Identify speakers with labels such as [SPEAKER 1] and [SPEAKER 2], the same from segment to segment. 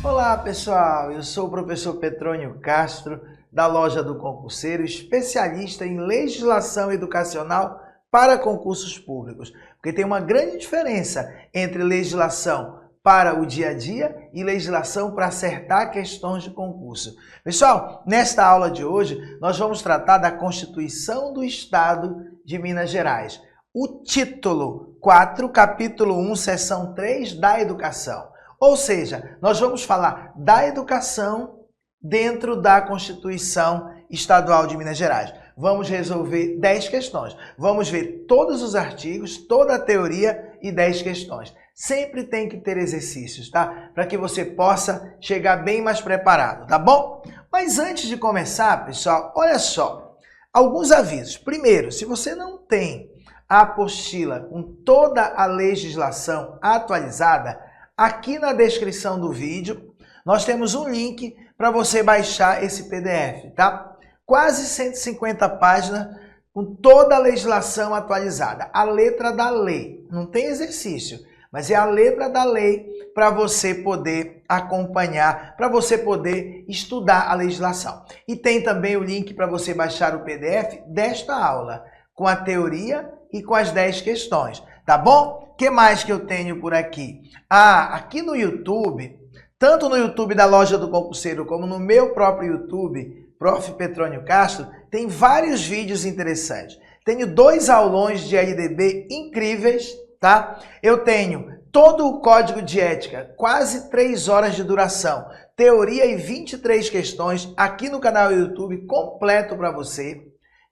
[SPEAKER 1] Olá pessoal, eu sou o professor Petrônio Castro, da Loja do Concurseiro, especialista em legislação educacional para concursos públicos. Porque tem uma grande diferença entre legislação para o dia a dia e legislação para acertar questões de concurso. Pessoal, nesta aula de hoje nós vamos tratar da Constituição do Estado de Minas Gerais. O título 4, capítulo 1, seção 3 da educação. Ou seja, nós vamos falar da educação dentro da Constituição Estadual de Minas Gerais. Vamos resolver 10 questões. Vamos ver todos os artigos, toda a teoria e 10 questões. Sempre tem que ter exercícios, tá? Para que você possa chegar bem mais preparado, tá bom? Mas antes de começar, pessoal, olha só. Alguns avisos. Primeiro, se você não tem a apostila com toda a legislação atualizada, aqui na descrição do vídeo, nós temos um link para você baixar esse PDF, tá? Quase 150 páginas com toda a legislação atualizada. A letra da lei. Não tem exercício, mas é a letra da lei para você poder acompanhar, para você poder estudar a legislação. E tem também o link para você baixar o PDF desta aula, com a teoria e com as 10 questões, tá bom? O que mais que eu tenho por aqui? Aqui no YouTube, tanto no YouTube da Loja do Concurseiro como no meu próprio YouTube, Prof. Petrônio Castro, tem vários vídeos interessantes. Tenho 2 aulões de LDB incríveis, tá? Eu tenho todo o código de ética, quase 3 horas de duração, teoria e 23 questões aqui no canal do YouTube, completo para você.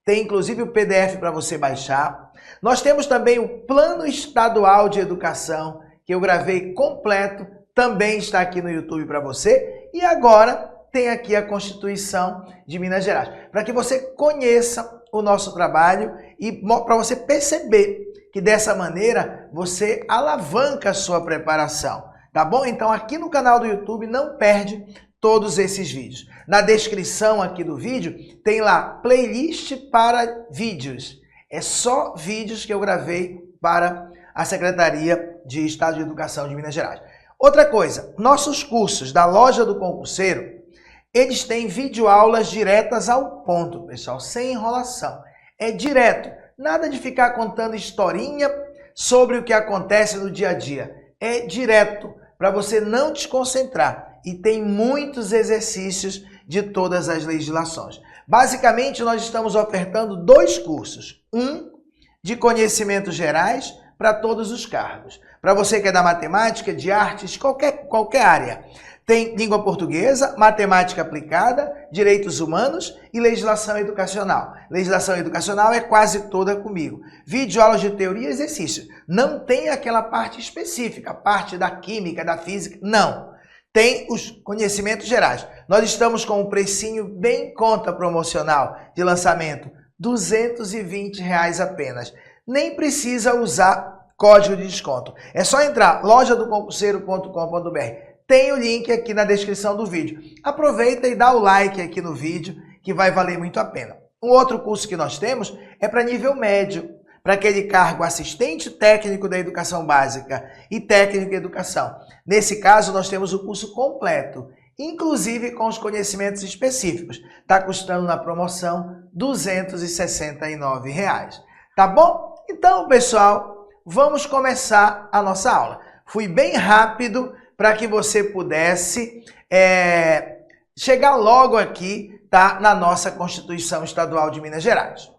[SPEAKER 1] Tem inclusive o PDF para você baixar. Nós temos também o Plano Estadual de Educação, que eu gravei completo, também está aqui no YouTube para você. E agora tem aqui a Constituição de Minas Gerais, para que você conheça o nosso trabalho e para você perceber que dessa maneira você alavanca a sua preparação, tá bom? Então aqui no canal do YouTube não perde todos esses vídeos. Na descrição aqui do vídeo tem lá playlist para vídeos. É só vídeos que eu gravei para a Secretaria de Estado de Educação de Minas Gerais. Outra coisa, nossos cursos da Loja do Concurseiro, eles têm videoaulas diretas ao ponto, pessoal, sem enrolação. É direto, nada de ficar contando historinha sobre o que acontece no dia a dia. É direto, para você não desconcentrar. E tem muitos exercícios de todas as legislações. Basicamente, nós estamos ofertando 2 cursos. Um de conhecimentos gerais para todos os cargos. Para você que é da matemática, de artes, qualquer área. Tem língua portuguesa, matemática aplicada, direitos humanos e legislação educacional. Legislação educacional é quase toda comigo. Videoaulas de teoria e exercício. Não tem aquela parte específica, a parte da química, da física, não. Tem os conhecimentos gerais. Nós estamos com um precinho bem em conta promocional de lançamento, R$ 220 apenas. Nem precisa usar código de desconto. É só entrar lojadoconcurseiro.com.br. Tem o link aqui na descrição do vídeo. Aproveita e dá o like aqui no vídeo, que vai valer muito a pena. Um outro curso que nós temos é para nível médio, para aquele cargo assistente técnico da educação básica e técnico em educação. Nesse caso, nós temos o curso completo, inclusive com os conhecimentos específicos. Está custando na promoção R$ 269. Tá bom? Então, pessoal, vamos começar a nossa aula. Fui bem rápido para que você pudesse chegar logo aqui, tá, na nossa Constituição Estadual de Minas Gerais.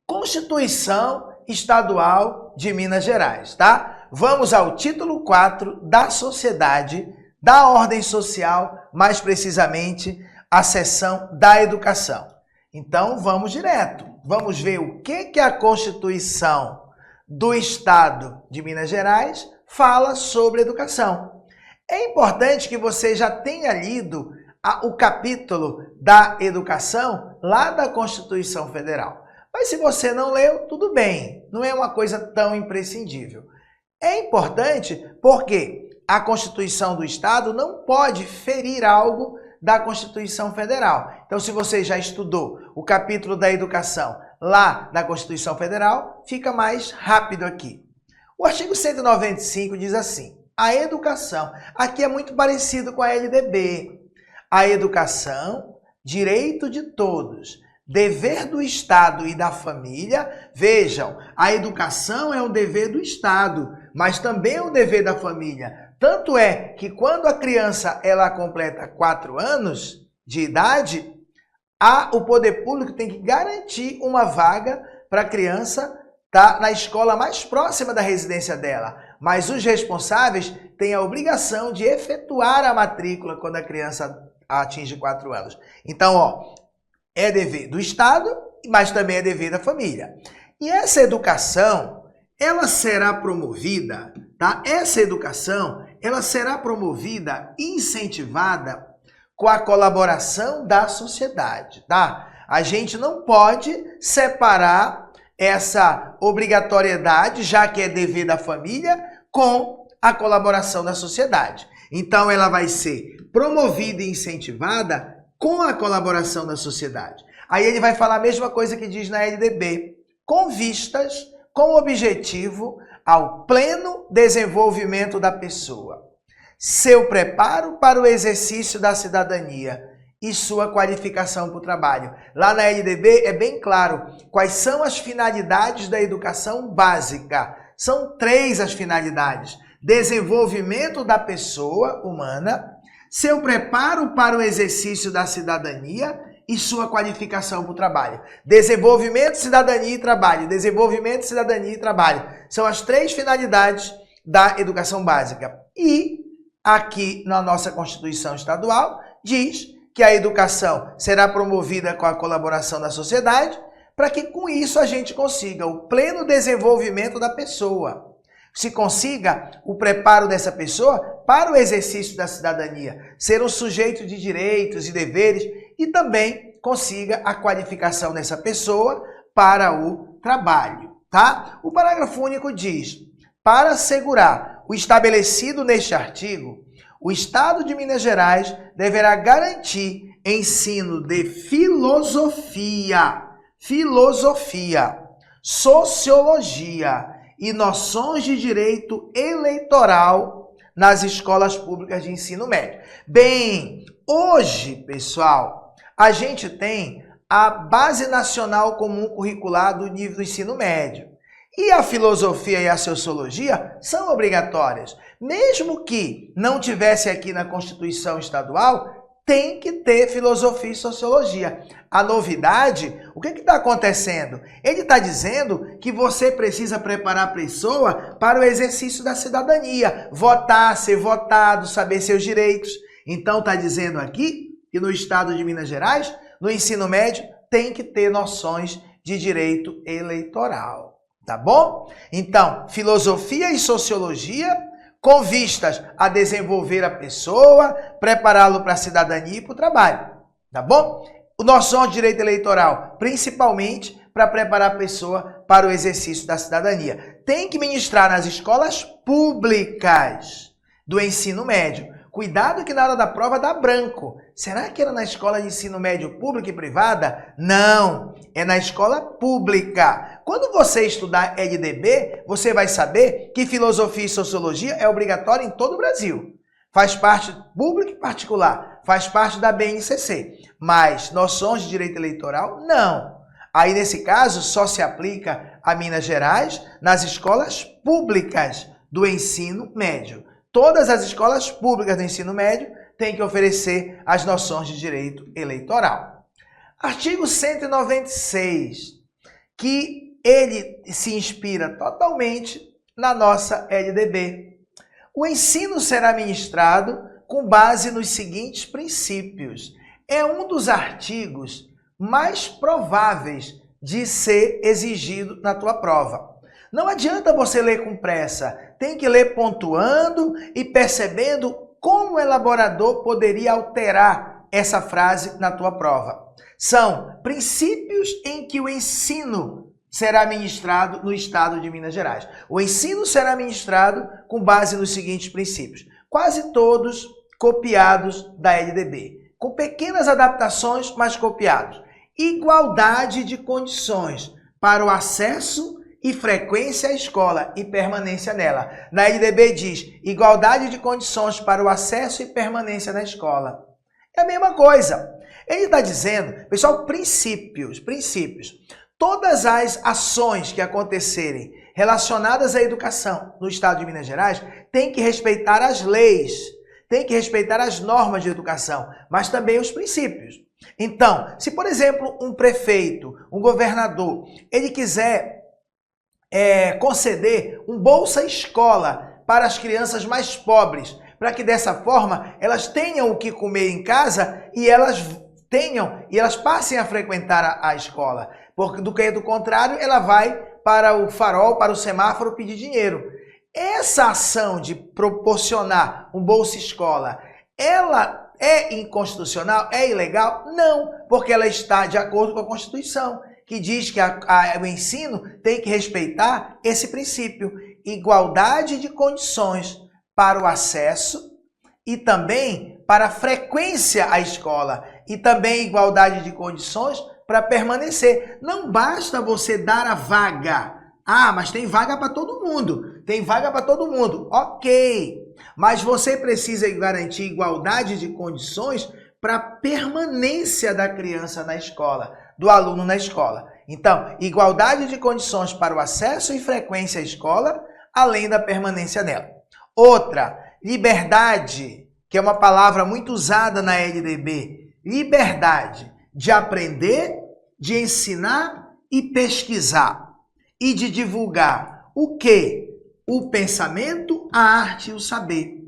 [SPEAKER 1] Constituição Estadual de Minas Gerais, tá? Vamos ao título 4 da sociedade, da ordem social, mais precisamente a seção da educação. Então vamos direto, vamos ver o que a Constituição do Estado de Minas Gerais fala sobre educação. É importante que você já tenha lido o capítulo da educação lá da Constituição Federal. Mas se você não leu, tudo bem, não é uma coisa tão imprescindível. É importante porque a Constituição do Estado não pode ferir algo da Constituição Federal. Então, se você já estudou o capítulo da educação lá da Constituição Federal, fica mais rápido aqui. O artigo 195 diz assim: A educação. Aqui é muito parecido com a LDB. A educação, direito de todos. Dever do Estado e da família. Vejam, a educação é um dever do Estado, mas também é um dever da família. Tanto é que quando a criança ela completa 4 anos de idade, o poder público tem que garantir uma vaga para a criança estar na escola mais próxima da residência dela. Mas os responsáveis têm a obrigação de efetuar a matrícula quando a criança atinge 4 anos. Então, é dever do Estado, mas também é dever da família. E essa educação, ela será promovida, tá? Essa educação, ela será promovida, incentivada com a colaboração da sociedade, tá? A gente não pode separar essa obrigatoriedade, já que é dever da família, com a colaboração da sociedade. Então, ela vai ser promovida e incentivada com a colaboração da sociedade. Aí ele vai falar a mesma coisa que diz na LDB, com vistas, com objetivo ao pleno desenvolvimento da pessoa, seu preparo para o exercício da cidadania e sua qualificação para o trabalho. Lá na LDB é bem claro quais são as finalidades da educação básica. São 3 as finalidades: desenvolvimento da pessoa humana, seu preparo para o exercício da cidadania e sua qualificação para o trabalho. Desenvolvimento, cidadania e trabalho. Desenvolvimento, cidadania e trabalho. São as 3 finalidades da educação básica. E aqui na nossa Constituição Estadual diz que a educação será promovida com a colaboração da sociedade para que com isso a gente consiga o pleno desenvolvimento da pessoa. Se consiga o preparo dessa pessoa para o exercício da cidadania, ser um sujeito de direitos e deveres e também consiga a qualificação dessa pessoa para o trabalho, tá? O parágrafo único diz: para assegurar o estabelecido neste artigo, o Estado de Minas Gerais deverá garantir ensino de filosofia, sociologia e noções de direito eleitoral nas escolas públicas de ensino médio. Bem, hoje, pessoal, a gente tem a Base Nacional Comum Curricular do nível do ensino médio. E a filosofia e a sociologia são obrigatórias. Mesmo que não tivesse aqui na Constituição Estadual, tem que ter filosofia e sociologia. A novidade, o que está acontecendo? Ele está dizendo que você precisa preparar a pessoa para o exercício da cidadania. Votar, ser votado, saber seus direitos. Então está dizendo aqui que no estado de Minas Gerais, no ensino médio, tem que ter noções de direito eleitoral. Tá bom? Então, filosofia e sociologia com vistas a desenvolver a pessoa, prepará-lo para a cidadania e para o trabalho. Tá bom? O noção de direito eleitoral, principalmente para preparar a pessoa para o exercício da cidadania. Tem que ministrar nas escolas públicas do ensino médio. Cuidado que na hora da prova dá branco. Será que era na escola de ensino médio pública e privada? Não, é na escola pública. Quando você estudar LDB, você vai saber que filosofia e sociologia é obrigatória em todo o Brasil. Faz parte pública e particular, faz parte da BNCC. Mas noções de direito eleitoral, não. Aí, nesse caso, só se aplica a Minas Gerais nas escolas públicas do ensino médio. Todas as escolas públicas do ensino médio têm que oferecer as noções de direito eleitoral. Artigo 196, que ele se inspira totalmente na nossa LDB. O ensino será ministrado com base nos seguintes princípios. É um dos artigos mais prováveis de ser exigido na tua prova. Não adianta você ler com pressa, tem que ler pontuando e percebendo como o elaborador poderia alterar essa frase na tua prova. São princípios em que o ensino será ministrado no estado de Minas Gerais. O ensino será ministrado com base nos seguintes princípios, quase todos copiados da LDB, com pequenas adaptações, mas copiados. Igualdade de condições para o acesso e frequência à escola e permanência nela. Na LDB diz igualdade de condições para o acesso e permanência na escola. É a mesma coisa. Ele está dizendo, pessoal, princípios. Todas as ações que acontecerem relacionadas à educação no estado de Minas Gerais têm que respeitar as leis, têm que respeitar as normas de educação, mas também os princípios. Então, se, por exemplo, um prefeito, um governador, ele quiser conceder um Bolsa Escola para as crianças mais pobres, para que dessa forma elas tenham o que comer em casa e elas passem a frequentar a escola. Porque do contrário, ela vai para o farol, para o semáforo pedir dinheiro. Essa ação de proporcionar um Bolsa Escola, ela é inconstitucional? É ilegal? Não, porque ela está de acordo com a Constituição, que diz que o ensino tem que respeitar esse princípio, igualdade de condições para o acesso e também para a frequência à escola e também igualdade de condições para permanecer. Não basta você dar a vaga. Ah, mas tem vaga para todo mundo. Tem vaga para todo mundo. Ok. Mas você precisa garantir igualdade de condições para a permanência da criança na escola, do aluno na escola. Então, igualdade de condições para o acesso e frequência à escola, além da permanência nela. Outra, liberdade, que é uma palavra muito usada na LDB. Liberdade de aprender, de ensinar e pesquisar. E de divulgar o quê? O pensamento, a arte e o saber.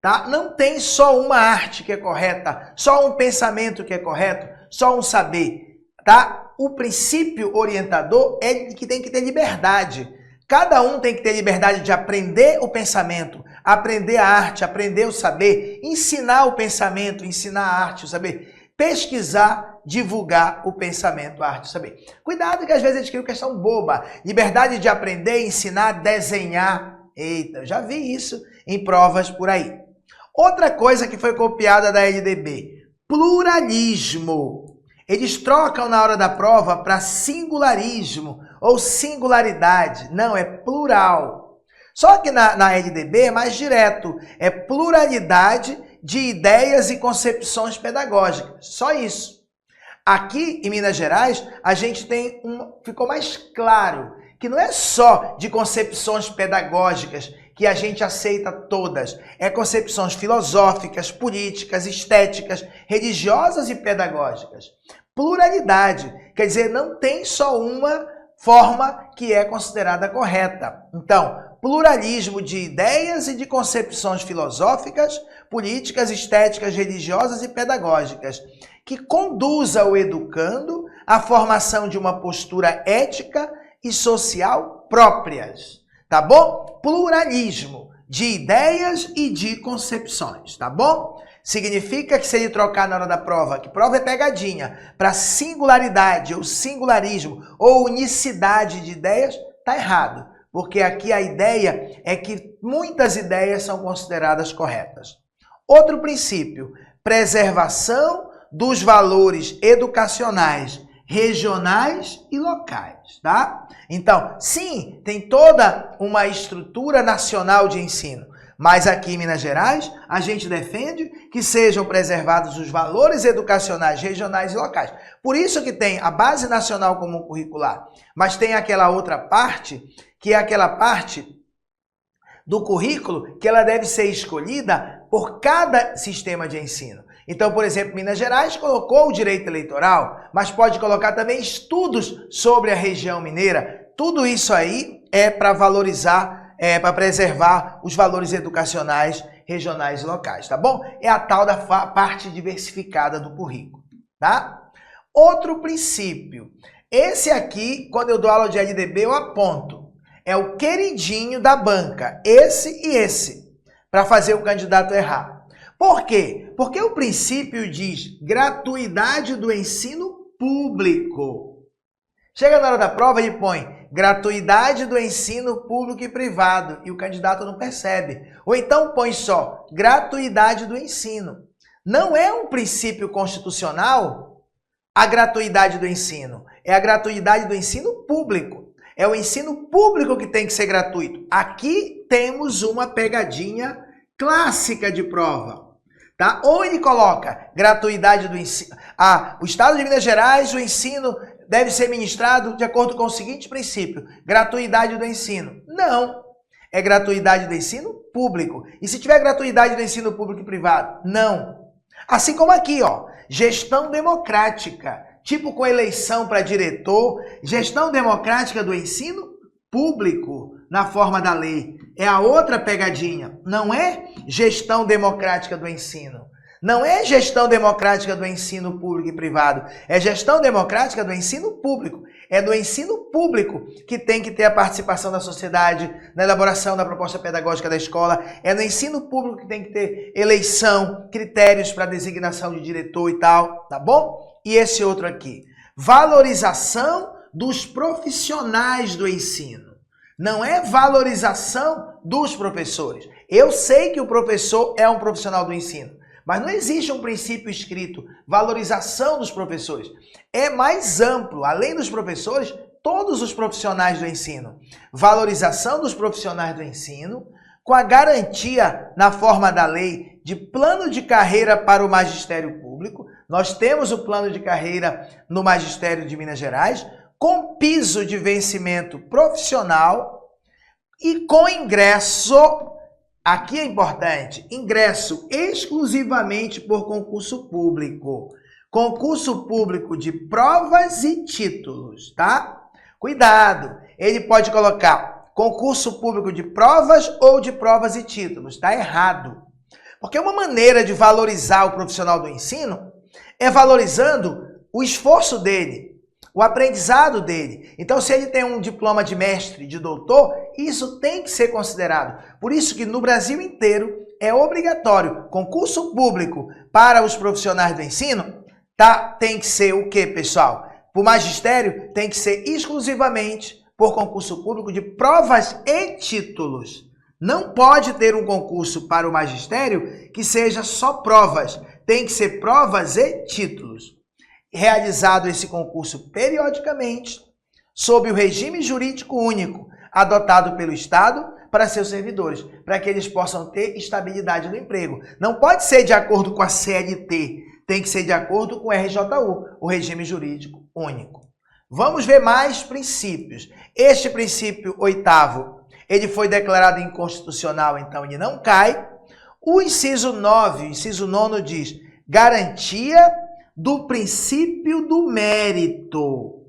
[SPEAKER 1] Tá? Não tem só uma arte que é correta, só um pensamento que é correto, só um saber. Tá? O princípio orientador é que tem que ter liberdade. Cada um tem que ter liberdade de aprender o pensamento, aprender a arte, aprender o saber, ensinar o pensamento, ensinar a arte, o saber, pesquisar, divulgar o pensamento, a arte, o saber. Cuidado que às vezes eles criam questão boba. Liberdade de aprender, ensinar, desenhar. Eita, eu já vi isso em provas por aí. Outra coisa que foi copiada da LDB, pluralismo. Eles trocam na hora da prova para singularismo ou singularidade. Não, é plural. Só que na LDB é mais direto. É pluralidade de ideias e concepções pedagógicas. Só isso. Aqui em Minas Gerais, a gente ficou mais claro que não é só de concepções pedagógicas que a gente aceita todas. É concepções filosóficas, políticas, estéticas, religiosas e pedagógicas. Pluralidade, quer dizer, não tem só uma forma que é considerada correta. Então, pluralismo de ideias e de concepções filosóficas, políticas, estéticas, religiosas e pedagógicas, que conduza o educando à formação de uma postura ética e social próprias, tá bom? Pluralismo de ideias e de concepções, tá bom? Significa que se ele trocar na hora da prova, que prova é pegadinha, para singularidade ou singularismo ou unicidade de ideias, tá errado. Porque aqui a ideia é que muitas ideias são consideradas corretas. Outro princípio, preservação dos valores educacionais, regionais e locais, tá? Então, sim, tem toda uma estrutura nacional de ensino, mas aqui em Minas Gerais, a gente defende que sejam preservados os valores educacionais, regionais e locais. Por isso que tem a Base Nacional Comum Curricular, mas tem aquela outra parte, que é aquela parte do currículo que ela deve ser escolhida por cada sistema de ensino. Então, por exemplo, Minas Gerais colocou o direito eleitoral, mas pode colocar também estudos sobre a região mineira. Tudo isso aí é para valorizar, para preservar os valores educacionais, regionais e locais, tá bom? É a tal da parte diversificada do currículo, tá? Outro princípio. Esse aqui, quando eu dou aula de LDB, eu aponto. É o queridinho da banca, esse e esse, para fazer o candidato errar. Por quê? Porque o princípio diz gratuidade do ensino público. Chega na hora da prova e põe gratuidade do ensino público e privado e o candidato não percebe. Ou então põe só gratuidade do ensino. Não é um princípio constitucional a gratuidade do ensino. É a gratuidade do ensino público. É o ensino público que tem que ser gratuito. Aqui temos uma pegadinha clássica de prova. Tá? Ou ele coloca gratuidade do ensino. O Estado de Minas Gerais, o ensino deve ser ministrado de acordo com o seguinte princípio: gratuidade do ensino. Não. É gratuidade do ensino público. E se tiver gratuidade do ensino público e privado? Não. Assim como aqui, ó, gestão democrática, tipo com eleição para diretor, gestão democrática do ensino público na forma da lei. É a outra pegadinha. Não é gestão democrática do ensino. Não é gestão democrática do ensino público e privado. É gestão democrática do ensino público. É do ensino público que tem que ter a participação da sociedade na elaboração da proposta pedagógica da escola. É no ensino público que tem que ter eleição, critérios para designação de diretor e tal, tá bom? E esse outro aqui, valorização dos profissionais do ensino. Não é valorização dos professores. Eu sei que o professor é um profissional do ensino, mas não existe um princípio escrito, valorização dos professores. É mais amplo, além dos professores, todos os profissionais do ensino. Valorização dos profissionais do ensino, com a garantia, na forma da lei, de plano de carreira para o magistério público. Nós temos o plano de carreira no magistério de Minas Gerais, com piso de vencimento profissional e com ingresso, aqui é importante, ingresso exclusivamente por concurso público. Concurso público de provas e títulos, tá? Cuidado, ele pode colocar concurso público de provas ou de provas e títulos, tá errado. Porque uma maneira de valorizar o profissional do ensino é valorizando o esforço dele, o aprendizado dele. Então, se ele tem um diploma de mestre, de doutor, isso tem que ser considerado. Por isso que no Brasil inteiro é obrigatório concurso público para os profissionais do ensino, tá? Tem que ser o quê, pessoal? Para o magistério, tem que ser exclusivamente por concurso público de provas e títulos. Não pode ter um concurso para o magistério que seja só provas. Tem que ser provas e títulos. Realizado esse concurso periodicamente, sob o regime jurídico único adotado pelo Estado para seus servidores, para que eles possam ter estabilidade no emprego. Não pode ser de acordo com a CLT, tem que ser de acordo com o RJU, o regime jurídico único. Vamos ver mais princípios. Este princípio oitavo, ele foi declarado inconstitucional, então ele não cai. O inciso 9, o inciso 9 diz: garantia do princípio do mérito,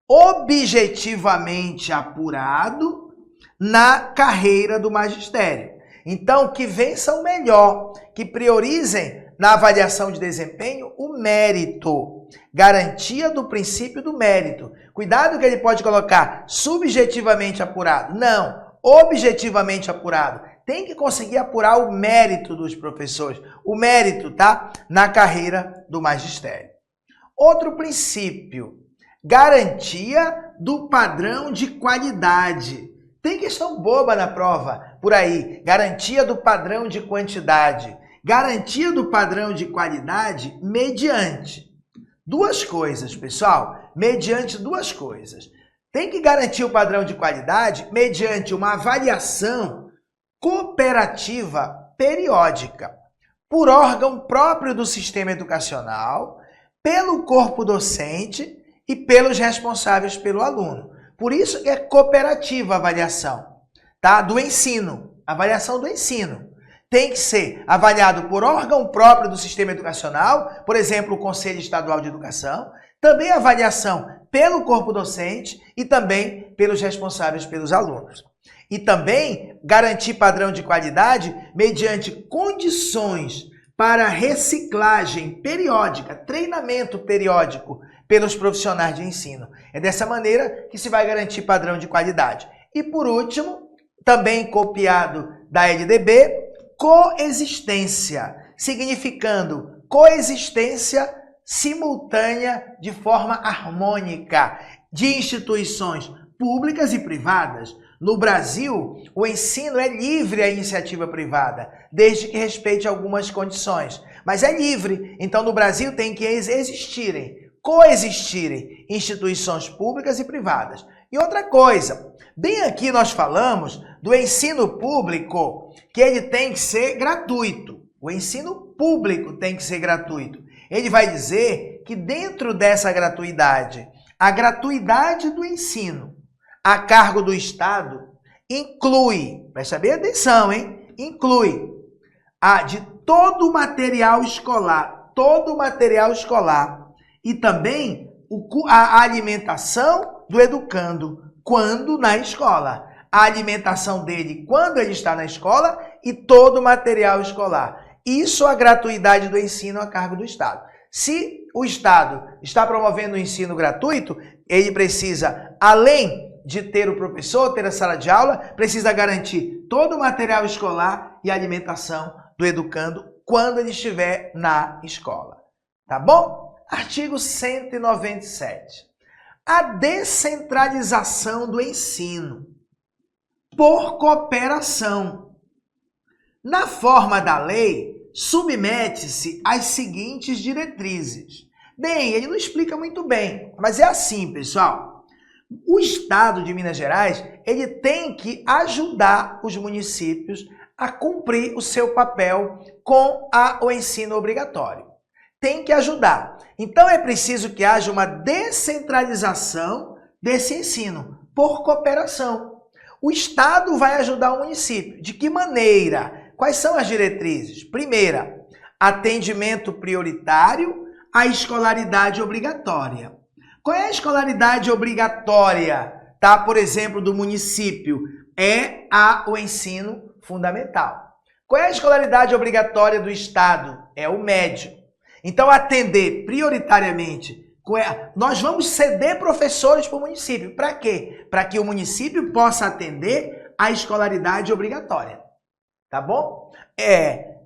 [SPEAKER 1] objetivamente apurado na carreira do magistério. Então, que vençam melhor, que priorizem na avaliação de desempenho o mérito. Garantia do princípio do mérito. Cuidado que ele pode colocar subjetivamente apurado. Não, objetivamente apurado. Tem que conseguir apurar o mérito dos professores. O mérito, tá? Na carreira do magistério. Outro princípio. Garantia do padrão de qualidade. Tem questão boba na prova por aí. Garantia do padrão de quantidade. Garantia do padrão de qualidade mediante duas coisas, pessoal. Mediante duas coisas. Tem que garantir o padrão de qualidade mediante uma avaliação cooperativa periódica por órgão próprio do sistema educacional, pelo corpo docente e pelos responsáveis pelo aluno. Por isso que é cooperativa a avaliação, tá? Do ensino, avaliação do ensino. Tem que ser avaliado por órgão próprio do sistema educacional, por exemplo, o Conselho Estadual de Educação, também avaliação pelo corpo docente e também pelos responsáveis pelos alunos. E também garantir padrão de qualidade mediante condições para reciclagem periódica, treinamento periódico pelos profissionais de ensino. É dessa maneira que se vai garantir padrão de qualidade. E por último, também copiado da LDB, coexistência, significando coexistência simultânea de forma harmônica de instituições públicas e privadas. No Brasil, o ensino é livre à iniciativa privada, desde que respeite algumas condições. Mas é livre, então no Brasil tem que coexistirem instituições públicas e privadas. E outra coisa, bem aqui nós falamos do ensino público, que ele tem que ser gratuito. O ensino público tem que ser gratuito. Ele vai dizer que dentro dessa gratuidade, a gratuidade do ensino a cargo do Estado inclui, presta bem atenção, hein? Inclui a de todo o material escolar e também a alimentação do educando quando na escola. A alimentação dele quando ele está na escola e todo o material escolar. Isso é a gratuidade do ensino a cargo do Estado. Se o Estado está promovendo o ensino gratuito, ele precisa, além de ter o professor, ter a sala de aula, precisa garantir todo o material escolar e alimentação do educando quando ele estiver na escola. Tá bom? Artigo 197. A descentralização do ensino por cooperação. Na forma da lei, submete-se às seguintes diretrizes. Bem, ele não explica muito bem, mas é assim, pessoal. O Estado de Minas Gerais, ele tem que ajudar os municípios a cumprir o seu papel com o ensino obrigatório. Tem que ajudar. Então, é preciso que haja uma descentralização desse ensino por cooperação. O Estado vai ajudar o município. De que maneira? Quais são as diretrizes? Primeira, atendimento prioritário à escolaridade obrigatória. Qual é a escolaridade obrigatória, tá? Por exemplo, do município? É o ensino fundamental. Qual é a escolaridade obrigatória do Estado? É o médio. Então, atender prioritariamente. Nós vamos ceder professores para o município. Para quê? Para que o município possa atender a escolaridade obrigatória. Tá bom?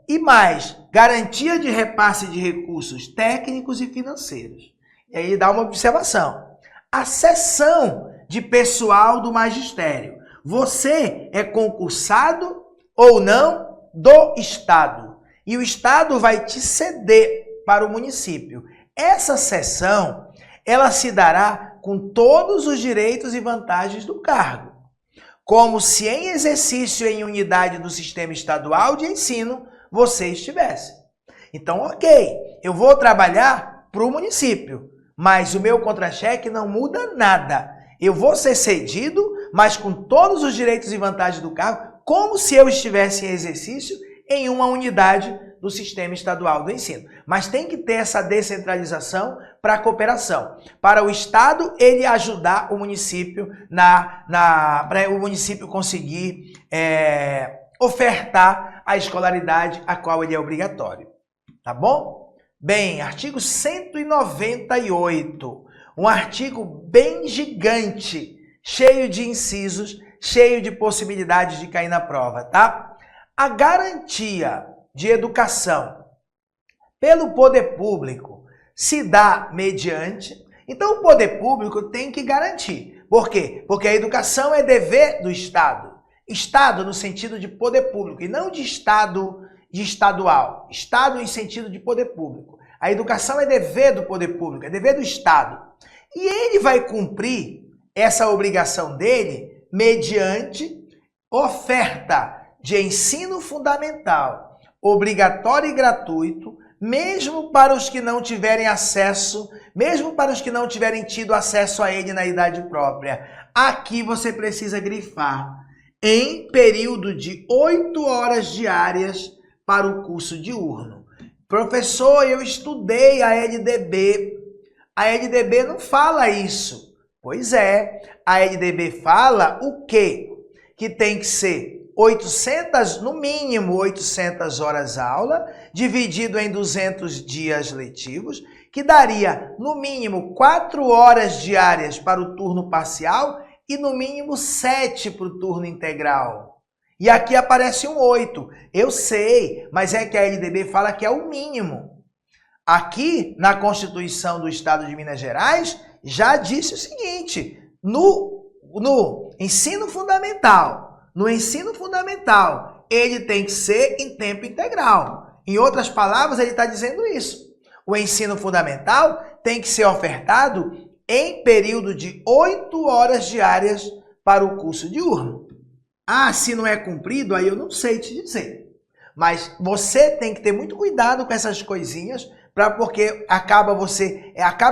[SPEAKER 1] E mais, garantia de repasse de recursos técnicos e financeiros. E aí dá uma observação. A cessão de pessoal do magistério. Você é concursado ou não do Estado. E o Estado vai te ceder para o município. Essa cessão, ela se dará com todos os direitos e vantagens do cargo, como se em exercício em unidade do sistema estadual de ensino você estivesse. Então, ok, eu vou trabalhar para o município, mas o meu contra-cheque não muda nada. Eu vou ser cedido, mas com todos os direitos e vantagens do cargo, como se eu estivesse em exercício em uma unidade do sistema estadual do ensino. Mas tem que ter essa descentralização para a cooperação. Para o Estado, ele ajudar o município para o município conseguir ofertar a escolaridade a qual ele é obrigatório. Tá bom? Bem, artigo 198. Um artigo bem gigante, cheio de incisos, cheio de possibilidades de cair na prova, tá? A garantia de educação pelo poder público se dá mediante... Então, o poder público tem que garantir. Por quê? Porque a educação é dever do Estado. Estado no sentido de poder público e não de Estado de estadual. Estado em sentido de poder público. A educação é dever do poder público, é dever do Estado. E ele vai cumprir essa obrigação dele mediante oferta de ensino fundamental, obrigatório e gratuito, mesmo para os que não tiverem acesso, mesmo para os que não tiverem tido acesso a ele na idade própria. Aqui você precisa grifar em período de 8 horas diárias para o curso diurno. Professor, eu estudei a LDB. A LDB não fala isso. Pois é, a LDB fala o quê? Que tem que ser 800, no mínimo 800 horas aula, dividido em 200 dias letivos, que daria no mínimo 4 horas diárias para o turno parcial e no mínimo 7 para o turno integral. E aqui aparece um 8. Eu sei, mas é que a LDB fala que é o mínimo. Aqui, na Constituição do Estado de Minas Gerais, já disse o seguinte, no ensino fundamental, ele tem que ser em tempo integral. Em outras palavras, ele está dizendo isso. O ensino fundamental tem que ser ofertado em período de 8 horas diárias para o curso diurno. Ah, se não é cumprido, aí eu não sei te dizer. Mas você tem que ter muito cuidado com essas coisinhas, porque acaba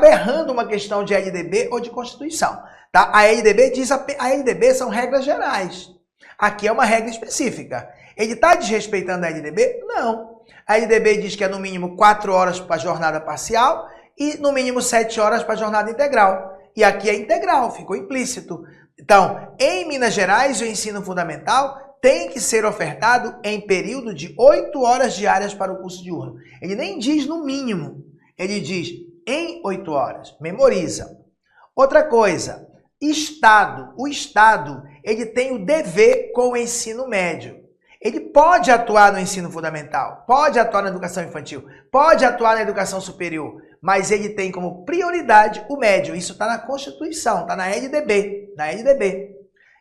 [SPEAKER 1] errando uma questão de LDB ou de Constituição. Tá? A LDB são regras gerais. Aqui é uma regra específica. Ele está desrespeitando a LDB? Não. A LDB diz que é no mínimo 4 horas para a jornada parcial e no mínimo 7 horas para a jornada integral. E aqui é integral, ficou implícito. Então, em Minas Gerais, o ensino fundamental tem que ser ofertado em período de 8 horas diárias para o curso diurno. Ele nem diz no mínimo, ele diz em 8 horas. Memoriza. Outra coisa, o Estado, ele tem o dever com o ensino médio. Ele pode atuar no ensino fundamental, pode atuar na educação infantil, pode atuar na educação superior, mas ele tem como prioridade o médio. Isso está na Constituição, está na LDB.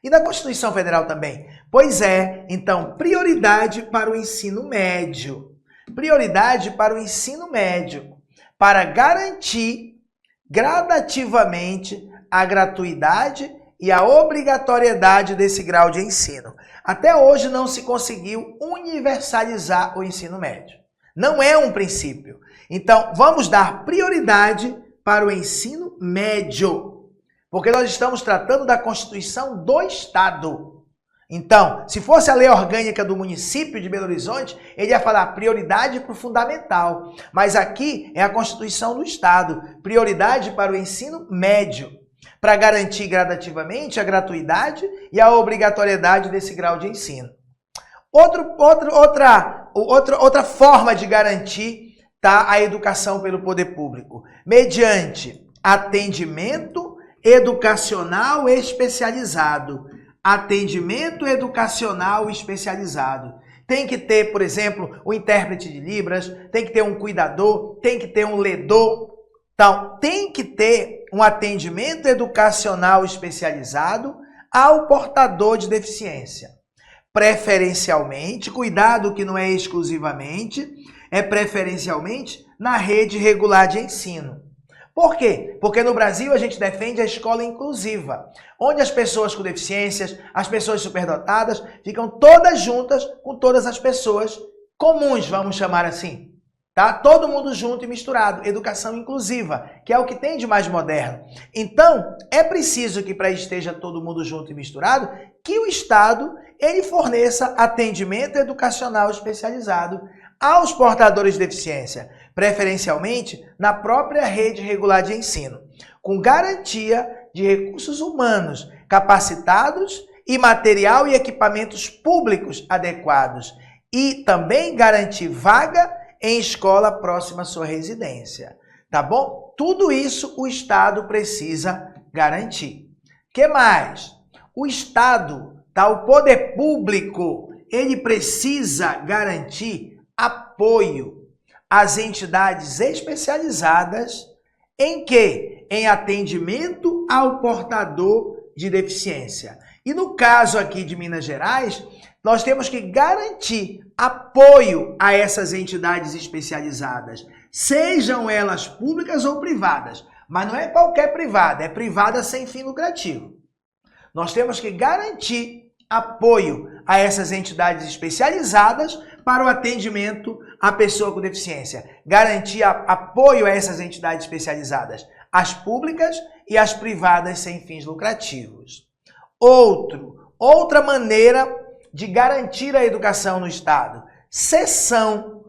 [SPEAKER 1] E na Constituição Federal também. Pois é, então, prioridade para o ensino médio. Prioridade para o ensino médio, para garantir gradativamente a gratuidade e a obrigatoriedade desse grau de ensino. Até hoje não se conseguiu universalizar o ensino médio. Não é um princípio. Então, vamos dar prioridade para o ensino médio, porque nós estamos tratando da Constituição do Estado. Então, se fosse a lei orgânica do município de Belo Horizonte, ele ia falar prioridade para o fundamental. Mas aqui é a Constituição do Estado, prioridade para o ensino médio, para garantir gradativamente a gratuidade e a obrigatoriedade desse grau de ensino. Outra forma de garantir a educação pelo poder público, mediante atendimento educacional especializado. Atendimento educacional especializado. Tem que ter, por exemplo, o intérprete de Libras, tem que ter um cuidador, tem que ter um ledor. Então, tem que ter um atendimento educacional especializado ao portador de deficiência. Preferencialmente, cuidado que não é exclusivamente, é preferencialmente na rede regular de ensino. Por quê? Porque no Brasil a gente defende a escola inclusiva, onde as pessoas com deficiências, as pessoas superdotadas, ficam todas juntas com todas as pessoas comuns, vamos chamar assim. Tá? Todo mundo junto e misturado. Educação inclusiva, que é o que tem de mais moderno. Então, é preciso que para esteja todo mundo junto e misturado, que o Estado ele forneça atendimento educacional especializado aos portadores de deficiência, preferencialmente na própria rede regular de ensino, com garantia de recursos humanos capacitados e material e equipamentos públicos adequados e também garantir vaga em escola próxima à sua residência. Tá bom? Tudo isso o Estado precisa garantir. Que mais? O Estado, o poder público, ele precisa garantir apoio às entidades especializadas em quê? Em atendimento ao portador de deficiência. E no caso aqui de Minas Gerais, nós temos que garantir apoio a essas entidades especializadas, sejam elas públicas ou privadas, mas não é qualquer privada, é privada sem fim lucrativo. Nós temos que garantir apoio a essas entidades especializadas para o atendimento à pessoa com deficiência. Garantir apoio a essas entidades especializadas, as públicas e as privadas sem fins lucrativos. Outra maneira de garantir a educação no Estado, cessão.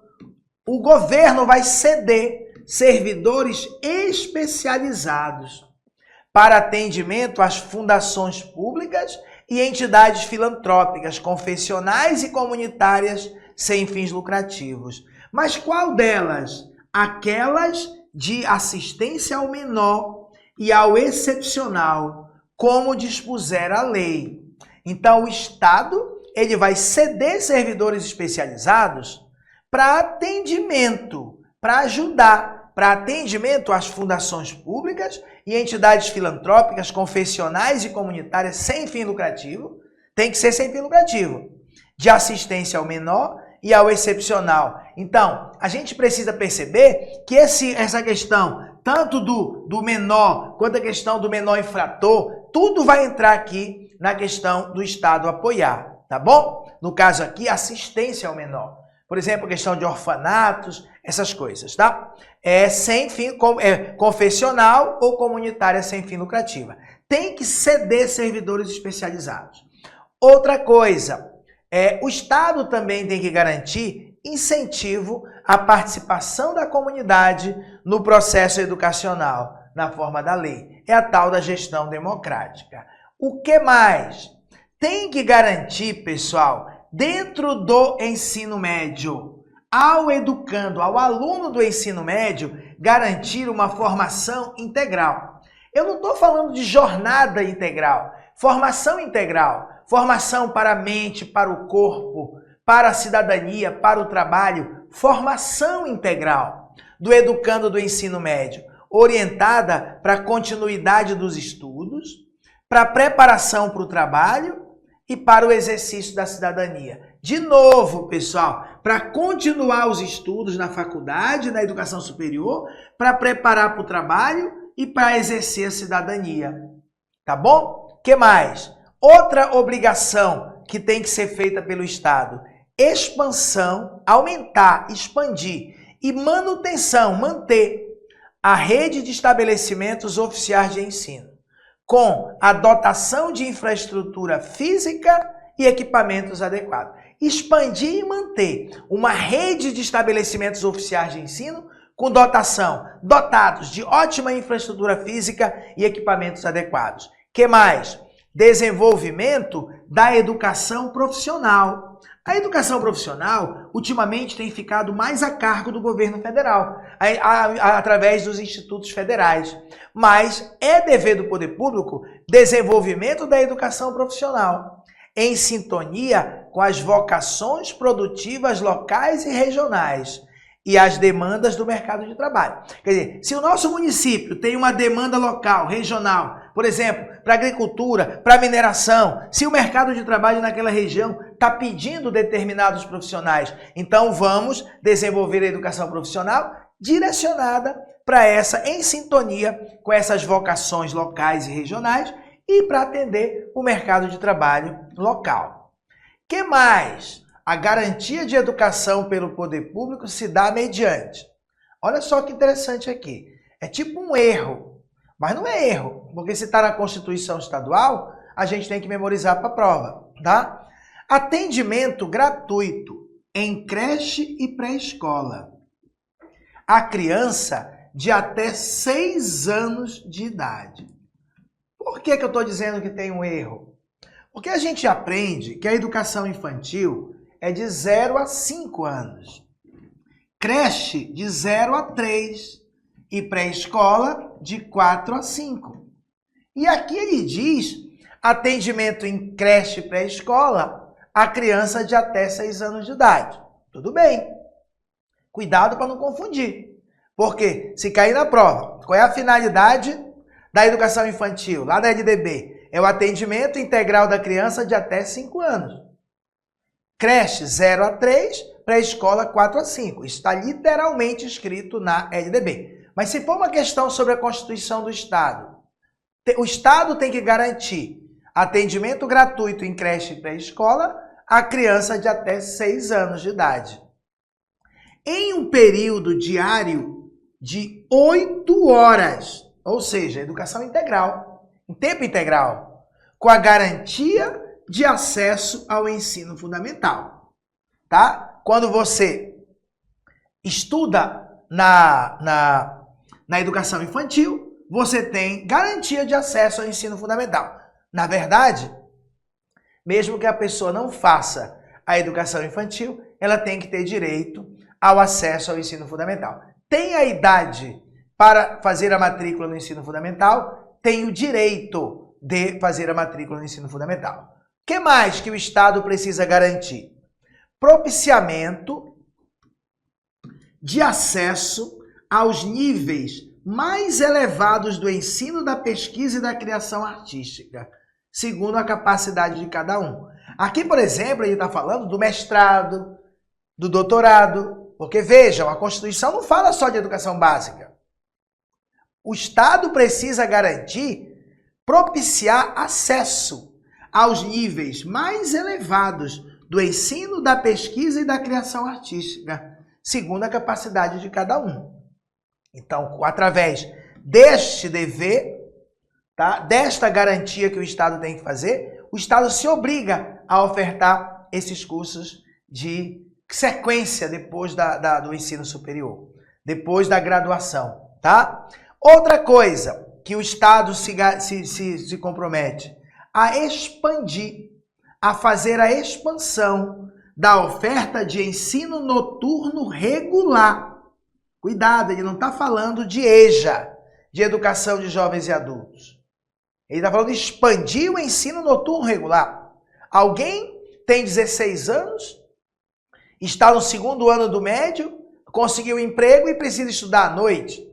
[SPEAKER 1] O governo vai ceder servidores especializados para atendimento às fundações públicas e entidades filantrópicas, confessionais e comunitárias sem fins lucrativos. Mas qual delas? Aquelas de assistência ao menor e ao excepcional, como dispuser a lei. Então, o Estado ele vai ceder servidores especializados para atendimento, para ajudar, para atendimento às fundações públicas e entidades filantrópicas, confessionais e comunitárias sem fim lucrativo, tem que ser sem fim lucrativo, de assistência ao menor e ao excepcional. Então, a gente precisa perceber que essa questão tanto do menor quanto a questão do menor infrator, tudo vai entrar aqui na questão do Estado apoiar, tá bom? No caso aqui, assistência ao menor. Por exemplo, questão de orfanatos, essas coisas, tá? Sem fim, confessional ou comunitária sem fim lucrativa. Tem que ceder servidores especializados. Outra coisa, o Estado também tem que garantir incentivo à participação da comunidade no processo educacional, na forma da lei. É a tal da gestão democrática. O que mais? Tem que garantir, pessoal, dentro do ensino médio, ao educando, ao aluno do ensino médio, garantir uma formação integral. Eu não estou falando de jornada integral, formação integral, formação para a mente, para o corpo, para a cidadania, para o trabalho, formação integral do educando do ensino médio, orientada para a continuidade dos estudos, para a preparação para o trabalho e para o exercício da cidadania. De novo, pessoal, para continuar os estudos na faculdade, na educação superior, para preparar para o trabalho e para exercer a cidadania. Tá bom? O que mais? Outra obrigação que tem que ser feita pelo Estado: expansão, aumentar, expandir e manutenção, manter a rede de estabelecimentos oficiais de ensino, com a dotação de infraestrutura física e equipamentos adequados. Expandir e manter uma rede de estabelecimentos oficiais de ensino com dotados de ótima infraestrutura física e equipamentos adequados. Que mais? Desenvolvimento da educação profissional. A educação profissional, ultimamente, tem ficado mais a cargo do governo federal, através dos institutos federais. Mas é dever do poder público desenvolvimento da educação profissional, em sintonia com as vocações produtivas locais e regionais e as demandas do mercado de trabalho. Quer dizer, se o nosso município tem uma demanda local, regional, por exemplo, para agricultura, para mineração, se o mercado de trabalho naquela região está pedindo determinados profissionais, então vamos desenvolver a educação profissional direcionada para essa, em sintonia com essas vocações locais e regionais e para atender o mercado de trabalho local. Que mais? A garantia de educação pelo poder público se dá mediante. Olha só que interessante aqui. É tipo um erro, mas não é erro, porque se está na Constituição Estadual, a gente tem que memorizar para a prova, tá? Atendimento gratuito em creche e pré-escola a criança de até 6 anos de idade. Por que eu estou dizendo que tem um erro? Porque a gente aprende que a educação infantil é de 0 a 5 anos. Creche de 0 a 3 e pré-escola de 4 a 5. E aqui ele diz atendimento em creche e pré-escola a criança de até 6 anos de idade. Tudo bem. Cuidado para não confundir. Porque se cair na prova, qual é a finalidade da educação infantil, lá da LDB? É o atendimento integral da criança de até 5 anos. Creche 0 a 3, pré-escola 4 a 5. Está literalmente escrito na LDB. Mas se for uma questão sobre a Constituição do Estado, o Estado tem que garantir atendimento gratuito em creche e pré-escola a criança de até 6 anos de idade. Em um período diário de 8 horas, ou seja, educação integral, em tempo integral, com a garantia de acesso ao ensino fundamental, tá? Quando você estuda na educação infantil, você tem garantia de acesso ao ensino fundamental. Na verdade, mesmo que a pessoa não faça a educação infantil, ela tem que ter direito ao acesso ao ensino fundamental. Tem a idade para fazer a matrícula no ensino fundamental, tem o direito de fazer a matrícula no ensino fundamental. O que mais que o Estado precisa garantir? Propiciamento de acesso aos níveis mais elevados do ensino, da pesquisa e da criação artística, segundo a capacidade de cada um. Aqui, por exemplo, ele está falando do mestrado, do doutorado, porque vejam, a Constituição não fala só de educação básica. o Estado precisa garantir, propiciar acesso aos níveis mais elevados do ensino, da pesquisa e da criação artística, segundo a capacidade de cada um. Então, através deste dever, tá, desta garantia que o Estado tem que fazer, o Estado se obriga a ofertar esses cursos de sequência depois do ensino superior, depois da graduação, tá? Outra coisa que o Estado se compromete a expandir, a fazer a expansão da oferta de ensino noturno regular. Cuidado, ele não está falando de EJA, de educação de jovens e adultos. Ele está falando de expandir o ensino noturno regular. Alguém tem 16 anos, está no segundo ano do médio, conseguiu emprego e precisa estudar à noite.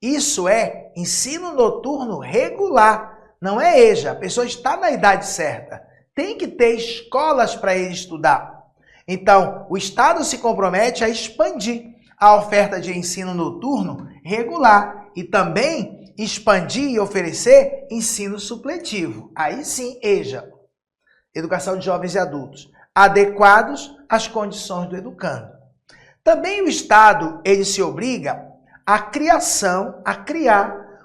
[SPEAKER 1] Isso é ensino noturno regular, não é EJA. A pessoa está na idade certa. Tem que ter escolas para ele estudar. Então, o Estado se compromete a expandir a oferta de ensino noturno regular e também expandir e oferecer ensino supletivo. Aí sim, EJA, educação de jovens e adultos, adequados às condições do educando. Também o Estado, ele se obriga a criar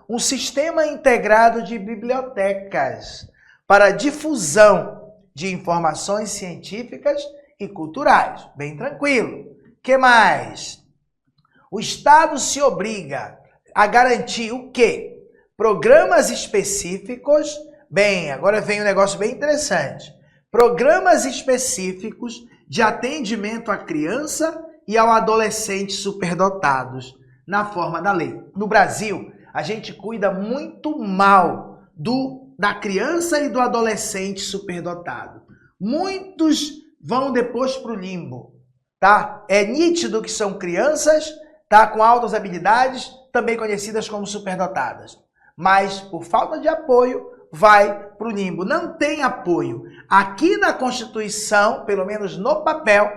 [SPEAKER 1] um sistema integrado de bibliotecas para difusão de informações científicas e culturais. Bem tranquilo. O que mais? O Estado se obriga a garantir o quê? Programas específicos. Bem, agora vem um negócio bem interessante. Programas específicos de atendimento à criança e ao adolescente superdotados, na forma da lei. No Brasil, a gente cuida muito mal da criança e do adolescente superdotado. Muitos vão depois para o limbo, tá? É nítido que são crianças, tá, com altas habilidades, também conhecidas como superdotadas. Mas, por falta de apoio, vai para o limbo. Não tem apoio. Aqui na Constituição, pelo menos no papel,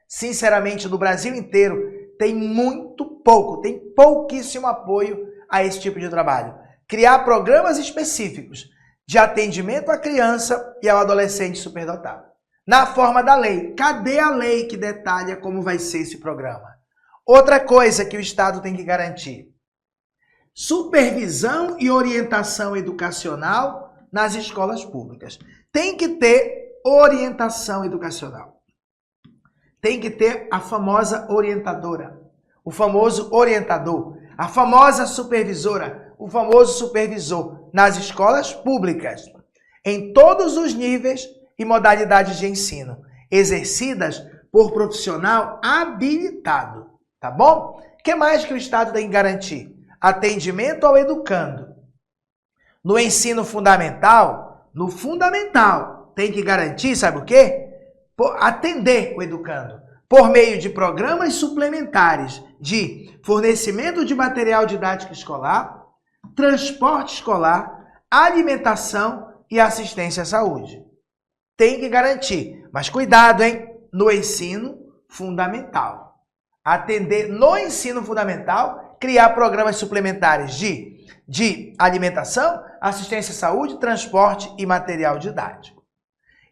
[SPEAKER 1] sinceramente, no Brasil inteiro, tem muito pouco, tem pouquíssimo apoio a esse tipo de trabalho. Criar programas específicos de atendimento à criança e ao adolescente superdotado. Na forma da lei. Cadê a lei que detalha como vai ser esse programa? Outra coisa que o Estado tem que garantir: supervisão e orientação educacional nas escolas públicas. Tem que ter orientação educacional. Tem que ter a famosa orientadora, o famoso orientador, a famosa supervisora, o famoso supervisor nas escolas públicas, em todos os níveis e modalidades de ensino, exercidas por profissional habilitado, tá bom? O que mais que o Estado tem que garantir? Atendimento ao educando. No ensino fundamental, tem que garantir, sabe o quê? Atender o educando por meio de programas suplementares de fornecimento de material didático escolar, transporte escolar, alimentação e assistência à saúde. Tem que garantir, mas cuidado, hein? No ensino fundamental. Atender no ensino fundamental, criar programas suplementares de alimentação, assistência à saúde, transporte e material didático.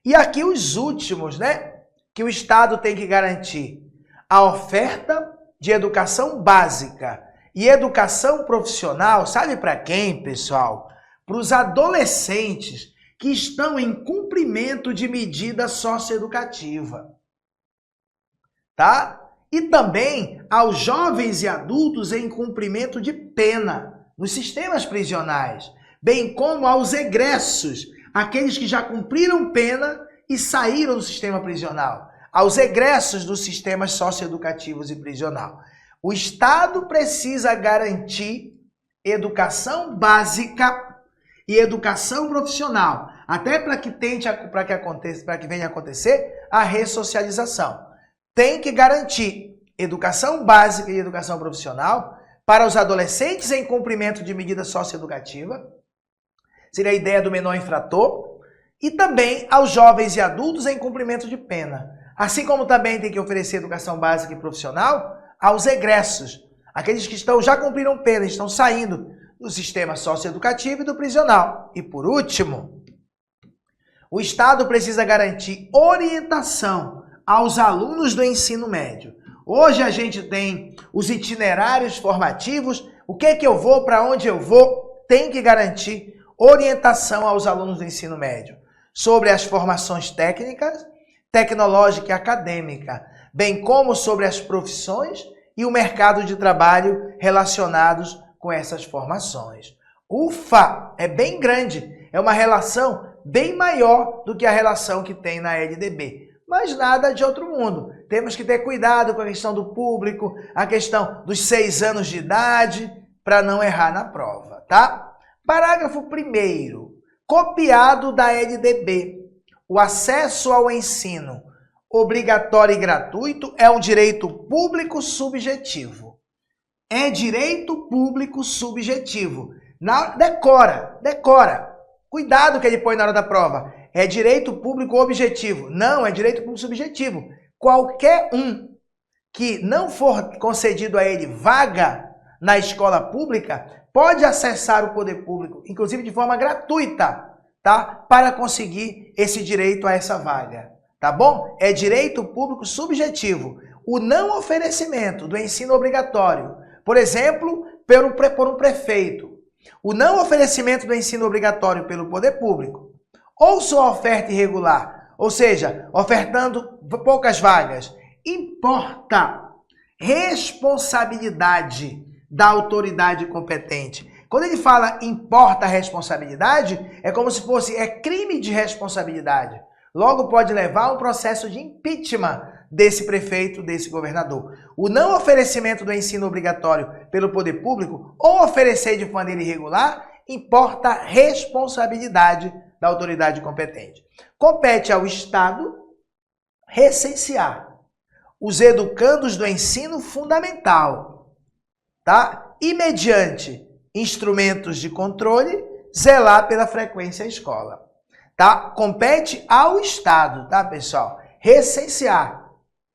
[SPEAKER 1] E aqui os últimos, né? Que o Estado tem que garantir: a oferta de educação básica e educação profissional, sabe para quem, pessoal? Para os adolescentes que estão em cumprimento de medida socioeducativa, tá? E também aos jovens e adultos em cumprimento de pena nos sistemas prisionais, bem como aos egressos, aqueles que já cumpriram pena e saíram do sistema prisional, aos egressos dos sistemas socioeducativos e prisional. O Estado precisa garantir educação básica e educação profissional, até para que venha acontecer a ressocialização. Tem que garantir educação básica e educação profissional para os adolescentes em cumprimento de medida socioeducativa, seria a ideia do menor infrator, e também aos jovens e adultos em cumprimento de pena. Assim como também tem que oferecer educação básica e profissional aos egressos, aqueles que já cumpriram pena, estão saindo do sistema socioeducativo e do prisional. E por último, o Estado precisa garantir orientação aos alunos do ensino médio. Hoje a gente tem os itinerários formativos, o que eu vou, para onde eu vou, tem que garantir orientação aos alunos do ensino médio sobre as formações técnicas, tecnológica e acadêmica, bem como sobre as profissões e o mercado de trabalho relacionados com essas formações. Ufa, é bem grande, é uma relação bem maior do que a relação que tem na LDB. Mas nada de outro mundo. Temos que ter cuidado com a questão do público, a questão dos 6 anos de idade, para não errar na prova, tá? Parágrafo 1º. Copiado da LDB. O acesso ao ensino obrigatório e gratuito é um direito público subjetivo. É direito público subjetivo. Decora. Cuidado que ele põe na hora da prova. É direito público objetivo. Não, é direito público subjetivo. Qualquer um que não for concedido a ele vaga na escola pública pode acessar o poder público, inclusive de forma gratuita, tá? Para conseguir esse direito a essa vaga, tá bom? É direito público subjetivo. O não oferecimento do ensino obrigatório, por exemplo, por um prefeito, o não oferecimento do ensino obrigatório pelo poder público, ou sua oferta irregular, ou seja, ofertando poucas vagas, importa responsabilidade da autoridade competente. Quando ele fala importa a responsabilidade, é como se fosse crime de responsabilidade. Logo pode levar a um processo de impeachment desse prefeito, desse governador. O não oferecimento do ensino obrigatório pelo poder público ou oferecer de maneira irregular, importa a responsabilidade da autoridade competente. Compete ao Estado recensear os educandos do ensino fundamental, tá? E mediante instrumentos de controle, zelar pela frequência à escola, tá? Compete ao Estado, tá, pessoal? Recensear,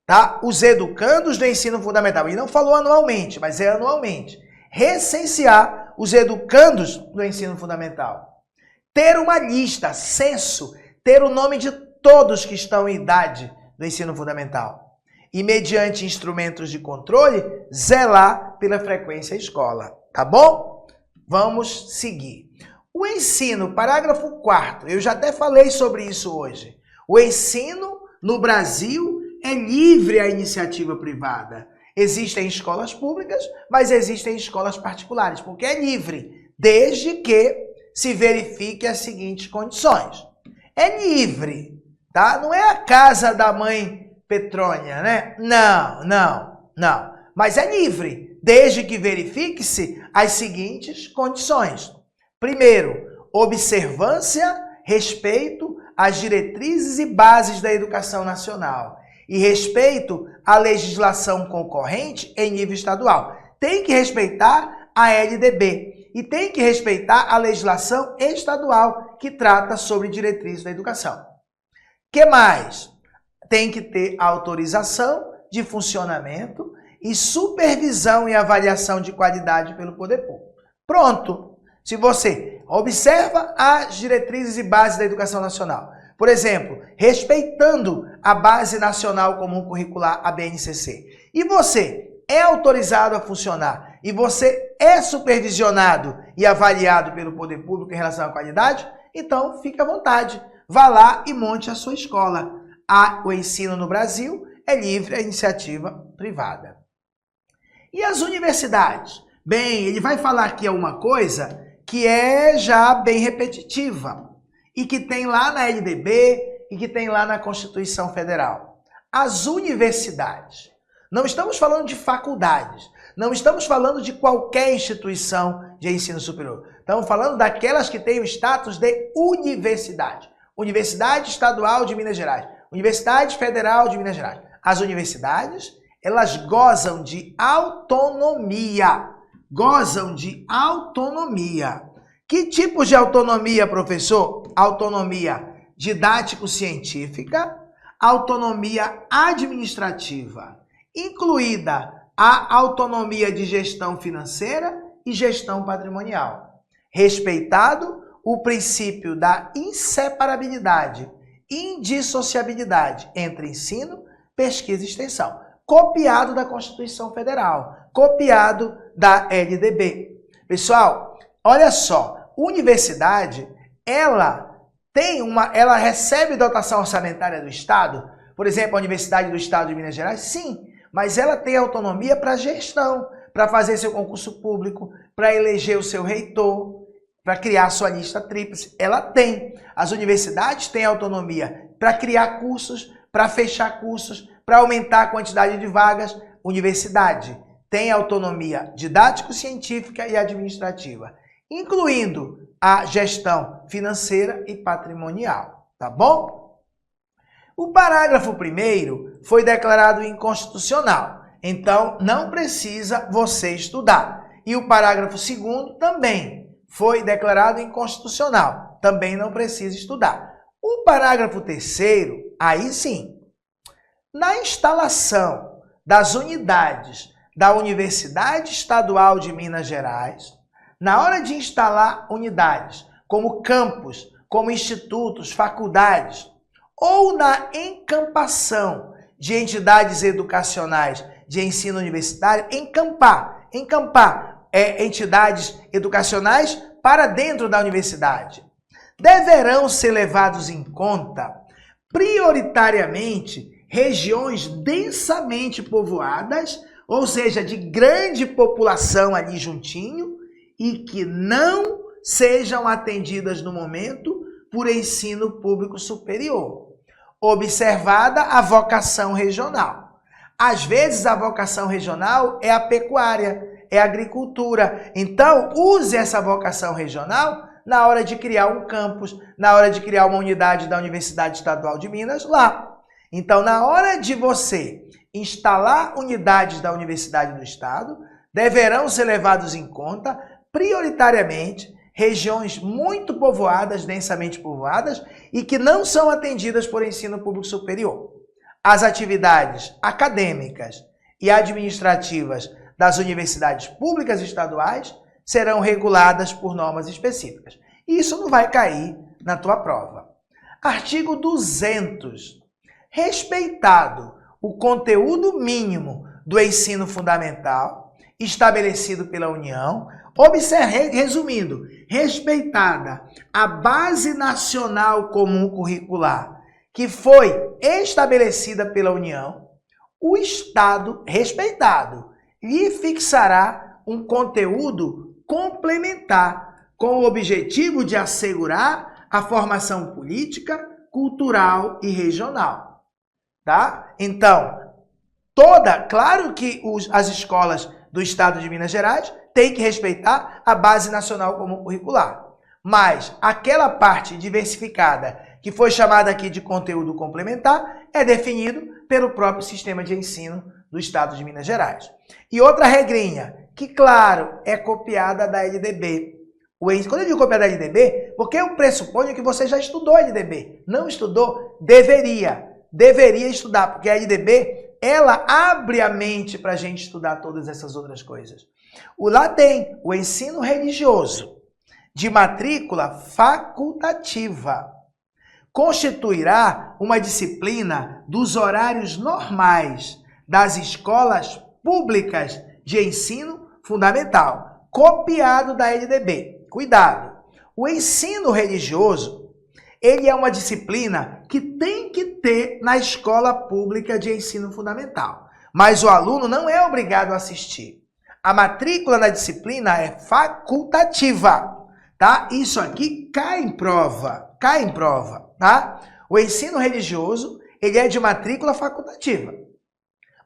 [SPEAKER 1] tá? Os educandos do ensino fundamental. E não falou anualmente, mas é anualmente. Recensear os educandos do ensino fundamental. Ter uma lista, censo, ter o nome de todos que estão em idade do ensino fundamental. E mediante instrumentos de controle, zelar pela frequência à escola, tá bom? Vamos seguir. O ensino, parágrafo 4º, eu já até falei sobre isso hoje. O ensino no Brasil é livre à iniciativa privada. Existem escolas públicas, mas existem escolas particulares, porque é livre, desde que se verifique as seguintes condições. É livre, tá? Não é a casa da mãe Petrônia, né? Não. Mas é livre, desde que verifique-se as seguintes condições. Primeiro, observância, respeito às diretrizes e bases da educação nacional e respeito à legislação concorrente em nível estadual. Tem que respeitar a LDB e tem que respeitar a legislação estadual que trata sobre diretrizes da educação. Que mais? Tem que ter autorização de funcionamento e supervisão e avaliação de qualidade pelo poder público. Pronto! Se você observa as diretrizes e bases da educação nacional, por exemplo, respeitando a Base Nacional Comum Curricular, a BNCC, e você é autorizado a funcionar, e você é supervisionado e avaliado pelo poder público em relação à qualidade, então fique à vontade, vá lá e monte a sua escola. O ensino no Brasil é livre à iniciativa privada. E as universidades? Bem, ele vai falar aqui uma coisa que é já bem repetitiva e que tem lá na LDB e que tem lá na Constituição Federal. As universidades. Não estamos falando de faculdades, não estamos falando de qualquer instituição de ensino superior. Estamos falando daquelas que têm o status de universidade. Universidade Estadual de Minas Gerais, Universidade Federal de Minas Gerais. As universidades, elas gozam de autonomia. Que tipos de autonomia, professor? Autonomia didático-científica, autonomia administrativa, incluída a autonomia de gestão financeira e gestão patrimonial. Respeitado o princípio da inseparabilidade, indissociabilidade entre ensino, pesquisa e extensão. Copiado da Constituição Federal, copiado da LDB. Pessoal, olha só, universidade, ela recebe dotação orçamentária do Estado, por exemplo, a Universidade do Estado de Minas Gerais, sim, mas ela tem autonomia para gestão, para fazer seu concurso público, para eleger o seu reitor, para criar sua lista tríplice. Ela tem. As universidades têm autonomia para criar cursos, para fechar cursos, para aumentar a quantidade de vagas. Universidade tem autonomia didático-científica e administrativa, incluindo a gestão financeira e patrimonial, tá bom? O parágrafo 1º foi declarado inconstitucional, então não precisa você estudar. E o parágrafo 2º também foi declarado inconstitucional, também não precisa estudar. O parágrafo 3º, aí sim, na instalação das unidades da Universidade Estadual de Minas Gerais, na hora de instalar unidades como campos, como institutos, faculdades, ou na encampação de entidades educacionais de ensino universitário, encampar entidades educacionais para dentro da universidade, deverão ser levados em conta prioritariamente regiões densamente povoadas, ou seja, de grande população ali juntinho, e que não sejam atendidas no momento por ensino público superior, observada a vocação regional. Às vezes a vocação regional é a pecuária, é a agricultura. Então, use essa vocação regional na hora de criar um campus, na hora de criar uma unidade da Universidade Estadual de Minas lá. Então, na hora de você instalar unidades da Universidade do Estado, deverão ser levados em conta prioritariamente regiões muito povoadas, densamente povoadas, e que não são atendidas por ensino público superior. As atividades acadêmicas e administrativas das universidades públicas estaduais serão reguladas por normas específicas. Isso não vai cair na tua prova. Artigo 200. Respeitado o conteúdo mínimo do ensino fundamental estabelecido pela União, resumindo, respeitada a Base Nacional Comum Curricular, que foi estabelecida pela União, o Estado, respeitado, lhe fixará um conteúdo complementar com o objetivo de assegurar a formação política, cultural e regional. Tá? Então, claro que as escolas do Estado de Minas Gerais têm que respeitar a Base Nacional Comum Curricular. Mas aquela parte diversificada, que foi chamada aqui de conteúdo complementar, é definido pelo próprio sistema de ensino do Estado de Minas Gerais. E outra regrinha, que claro, é copiada da LDB. Quando eu digo copiada da LDB, porque eu pressuponho que você já estudou a LDB. Não estudou? Deveria estudar, porque a LDB, ela abre a mente para a gente estudar todas essas outras coisas. Lá tem o ensino religioso, de matrícula facultativa. Constituirá uma disciplina dos horários normais das escolas públicas de ensino fundamental, copiado da LDB. Cuidado! O ensino religioso, ele é uma disciplina que tem que ter na escola pública de ensino fundamental, mas o aluno não é obrigado a assistir. A matrícula na disciplina é facultativa, tá? Isso aqui cai em prova, tá? O ensino religioso, ele é de matrícula facultativa,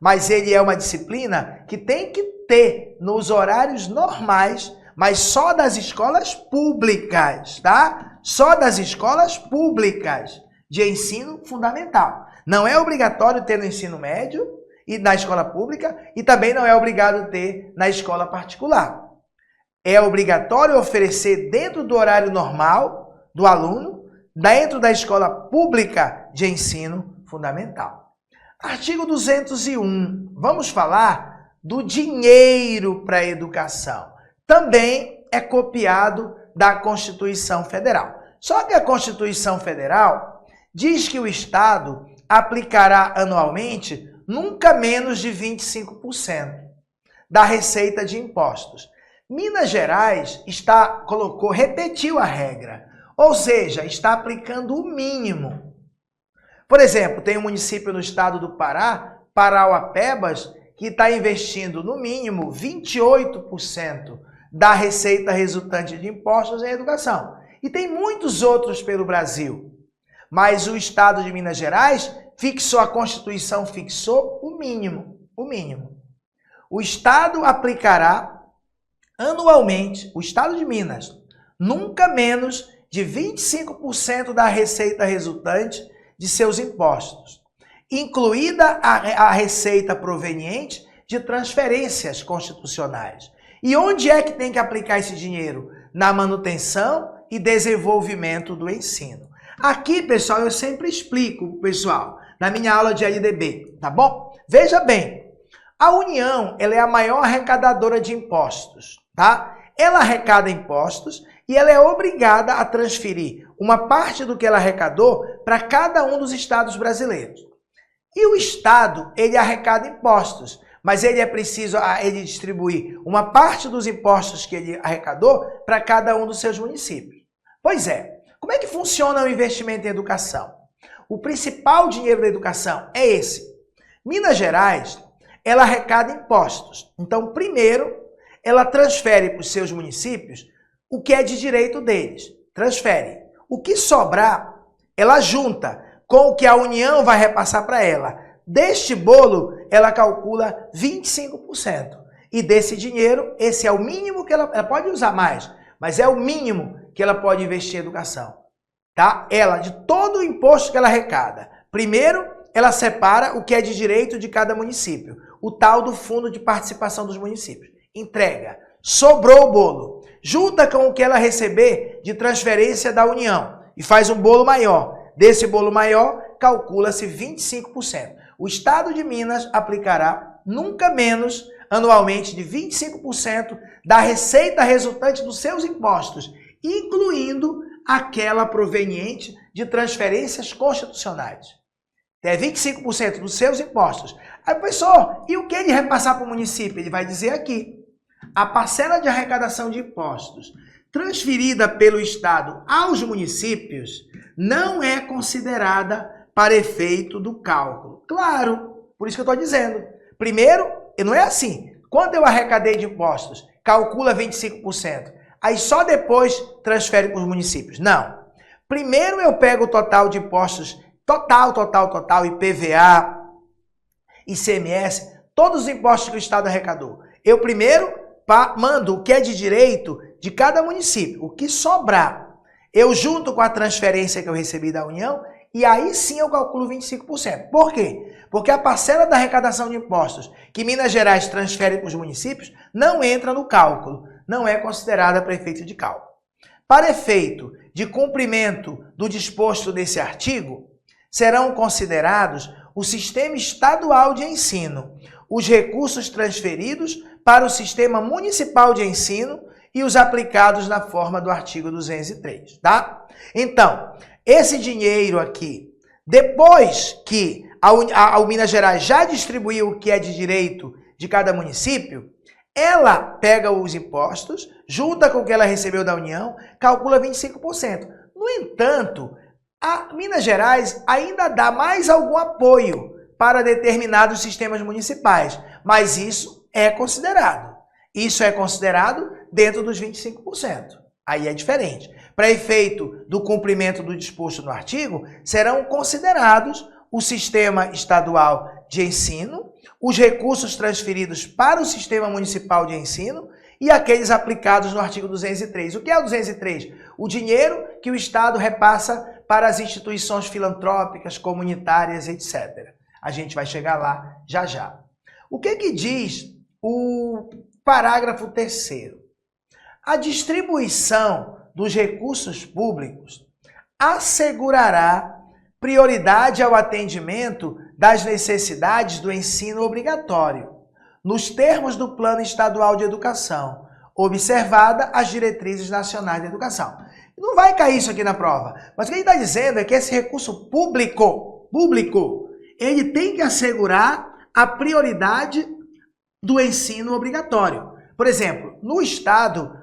[SPEAKER 1] mas ele é uma disciplina que tem que ter nos horários normais, mas só das escolas públicas, tá? Só das escolas públicas de ensino fundamental. Não é obrigatório ter no ensino médio e na escola pública, e também não é obrigado ter na escola particular. É obrigatório oferecer dentro do horário normal do aluno, dentro da escola pública de ensino fundamental. Artigo 201. Vamos falar do dinheiro para a educação. também é copiado da Constituição Federal. Só que a Constituição Federal diz que o Estado aplicará anualmente nunca menos de 25% da receita de impostos. Minas Gerais repetiu a regra, ou seja, está aplicando o mínimo. Por exemplo, tem um município no estado do Pará, Parauapebas, que está investindo no mínimo 28% da receita resultante de impostos em educação. E tem muitos outros pelo Brasil. Mas o estado de Minas Gerais a Constituição fixou o mínimo. O estado aplicará anualmente, o estado de Minas, nunca menos de 25% da receita resultante de seus impostos, incluída a receita proveniente de transferências constitucionais. E onde é que tem que aplicar esse dinheiro? Na manutenção e desenvolvimento do ensino. Aqui, pessoal, eu sempre explico, pessoal, na minha aula de LDB, tá bom? Veja bem, a União, ela é a maior arrecadadora de impostos, tá? Ela arrecada impostos e ela é obrigada a transferir uma parte do que ela arrecadou para cada um dos estados brasileiros. E o estado, ele arrecada impostos, mas ele é preciso ele distribuir uma parte dos impostos que ele arrecadou para cada um dos seus municípios. Pois é, como é que funciona o investimento em educação? O principal dinheiro da educação é esse. Minas Gerais, ela arrecada impostos. Então, primeiro, ela transfere para os seus municípios o que é de direito deles. Transfere. O que sobrar, ela junta com o que a União vai repassar para ela. Deste bolo, ela calcula 25%. E desse dinheiro, esse é o mínimo que ela pode usar mais, mas é o mínimo que ela pode investir em educação. Tá? Ela, de todo o imposto que ela arrecada, primeiro, ela separa o que é de direito de cada município, o tal do Fundo de Participação dos Municípios. Entrega. Sobrou o bolo. Junta com o que ela receber de transferência da União e faz um bolo maior. Desse bolo maior, calcula-se 25%. O Estado de Minas aplicará nunca menos, anualmente, de 25% da receita resultante dos seus impostos, incluindo aquela proveniente de transferências constitucionais. É 25% dos seus impostos. Aí, professor, e o que ele repassar para o município? Ele vai dizer aqui, a parcela de arrecadação de impostos transferida pelo Estado aos municípios não é considerada para efeito do cálculo. Claro, por isso que eu estou dizendo. Primeiro, não é assim. Quando eu arrecadei de impostos, calcula 25%. Aí só depois transfere para os municípios. Não. Primeiro eu pego o total de impostos, total, IPVA, ICMS, todos os impostos que o Estado arrecadou. Eu primeiro mando o que é de direito de cada município. O que sobrar, eu junto com a transferência que eu recebi da União e aí sim eu calculo 25%. Por quê? Porque a parcela da arrecadação de impostos que Minas Gerais transfere para os municípios não entra no cálculo, não é considerada para efeito de cálculo. Para efeito de cumprimento do disposto desse artigo, serão considerados o sistema estadual de ensino, os recursos transferidos para o sistema municipal de ensino e os aplicados na forma do artigo 203, tá? Então, esse dinheiro aqui, depois que a Minas Gerais já distribuiu o que é de direito de cada município, ela pega os impostos, junta com o que ela recebeu da União, calcula 25%. No entanto, a Minas Gerais ainda dá mais algum apoio para determinados sistemas municipais, mas isso é considerado. Isso é considerado dentro dos 25%. Aí é diferente. Para efeito do cumprimento do disposto no artigo, serão considerados o sistema estadual de ensino, os recursos transferidos para o sistema municipal de ensino e aqueles aplicados no artigo 203. O que é o 203? O dinheiro que o Estado repassa para as instituições filantrópicas, comunitárias, etc. A gente vai chegar lá já já. O que diz o parágrafo 3º? A distribuição dos recursos públicos assegurará prioridade ao atendimento das necessidades do ensino obrigatório, nos termos do Plano Estadual de Educação, observada as diretrizes nacionais da educação. Não vai cair isso aqui na prova, mas o que ele está dizendo é que esse recurso público, ele tem que assegurar a prioridade do ensino obrigatório. Por exemplo, no Estado,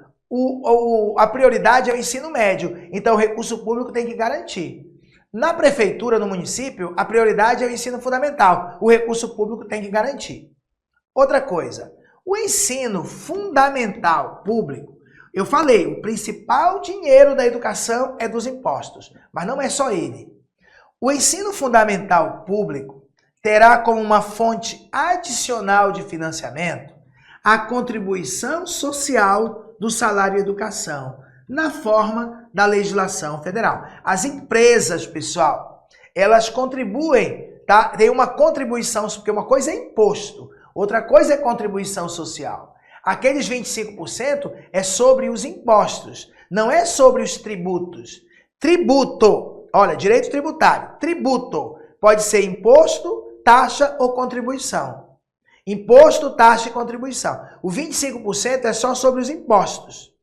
[SPEAKER 1] a prioridade é o ensino médio, então o recurso público tem que garantir. Na prefeitura, no município, a prioridade é o ensino fundamental, o recurso público tem que garantir. Outra coisa, o ensino fundamental público, eu falei, o principal dinheiro da educação é dos impostos, mas não é só ele. O ensino fundamental público terá como uma fonte adicional de financiamento a contribuição social do salário educação, na forma da legislação federal. As empresas, pessoal, elas contribuem, tá? Tem uma contribuição, porque uma coisa é imposto, outra coisa é contribuição social. Aqueles 25% é sobre os impostos, não é sobre os tributos. Tributo, olha, direito tributário, tributo pode ser imposto, taxa ou contribuição. Imposto, taxa e contribuição. O 25% é só sobre os impostos.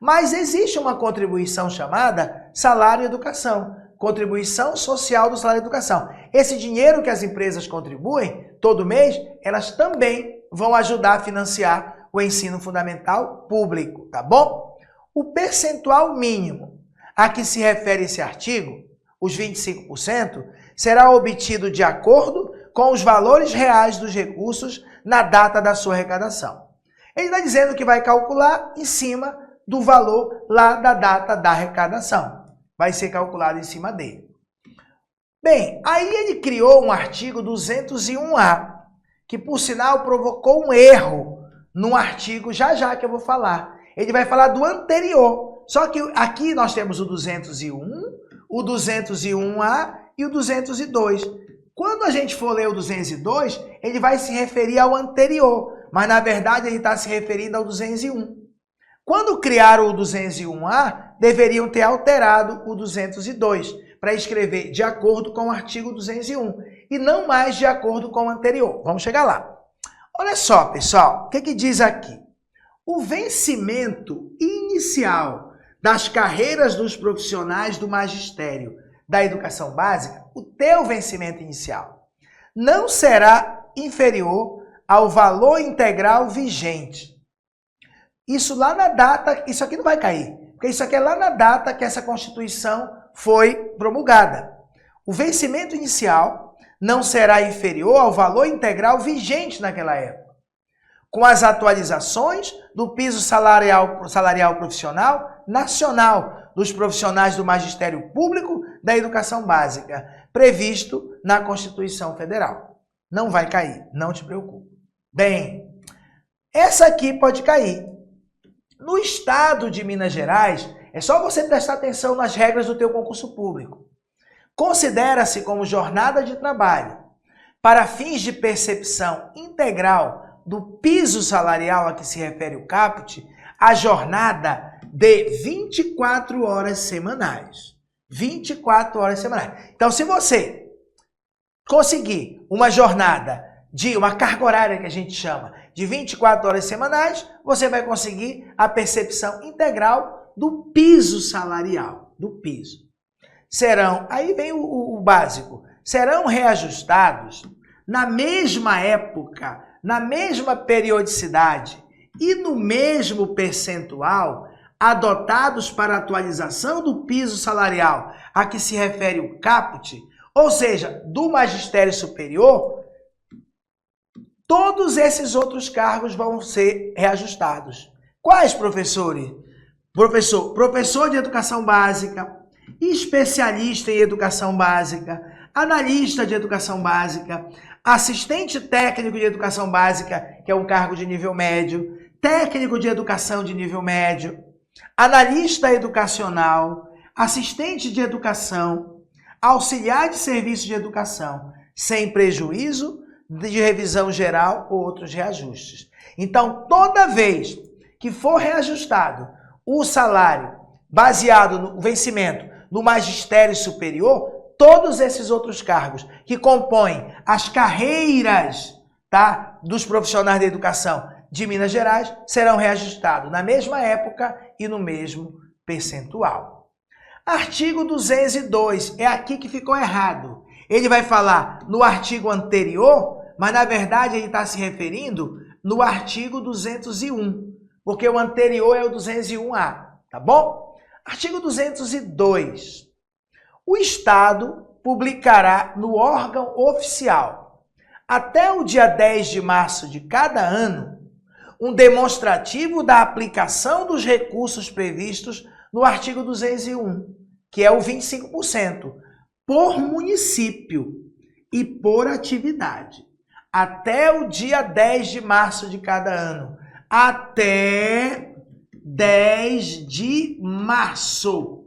[SPEAKER 1] Mas existe uma contribuição chamada salário e educação, contribuição social do salário e educação. Esse dinheiro que as empresas contribuem todo mês, elas também vão ajudar a financiar o ensino fundamental público, tá bom? O percentual mínimo a que se refere esse artigo, os 25%, será obtido de acordo com os valores reais dos recursos na data da sua arrecadação. Ele está dizendo que vai calcular em cima do valor lá da data da arrecadação. Vai ser calculado em cima dele. Bem, aí ele criou um artigo 201A, que por sinal provocou um erro num artigo já que eu vou falar. Ele vai falar do anterior. Só que aqui nós temos o 201, o 201A e o 202. Quando a gente for ler o 202, ele vai se referir ao anterior, mas na verdade ele está se referindo ao 201. Quando criaram o 201A, deveriam ter alterado o 202 para escrever de acordo com o artigo 201 e não mais de acordo com o anterior. Vamos chegar lá. Olha só, pessoal, o que diz aqui? O vencimento inicial das carreiras dos profissionais do magistério da educação básica, o teu vencimento inicial, não será inferior ao valor integral vigente. Isso lá na data, isso aqui não vai cair, porque isso aqui é lá na data que essa Constituição foi promulgada. O vencimento inicial não será inferior ao valor integral vigente naquela época, com as atualizações do piso salarial profissional nacional dos profissionais do magistério público da educação básica, previsto na Constituição Federal. Não vai cair, não te preocupe. Bem, essa aqui pode cair. No estado de Minas Gerais, é só você prestar atenção nas regras do teu concurso público. Considera-se como jornada de trabalho, para fins de percepção integral do piso salarial a que se refere o caput, a jornada de 24 horas semanais. 24 horas semanais. Então, se você conseguir uma jornada de uma carga horária que a gente chama de 24 horas semanais, você vai conseguir a percepção integral do piso salarial, do piso. Serão, aí vem o básico, serão reajustados na mesma época, na mesma periodicidade e no mesmo percentual adotados para atualização do piso salarial a que se refere o caput, ou seja, do magistério superior, todos esses outros cargos vão ser reajustados. Quais, professores? Professor de educação básica, especialista em educação básica, analista de educação básica, assistente técnico de educação básica, que é um cargo de nível médio, técnico de educação de nível médio, analista educacional, assistente de educação, auxiliar de serviço de educação, sem prejuízo de revisão geral ou outros reajustes. Então, toda vez que for reajustado o salário baseado no vencimento no magistério superior, todos esses outros cargos que compõem as carreiras, tá, dos profissionais da educação de Minas Gerais serão reajustados na mesma época e no mesmo percentual. Artigo 202, é aqui que ficou errado. Ele vai falar no artigo anterior, mas na verdade ele está se referindo no artigo 201, porque o anterior é o 201A, tá bom? Artigo 202. O Estado publicará no órgão oficial, até o dia 10 de março de cada ano, um demonstrativo da aplicação dos recursos previstos no artigo 201, que é o 25%, por município e por atividade, até o dia 10 de março de cada ano. Até 10 de março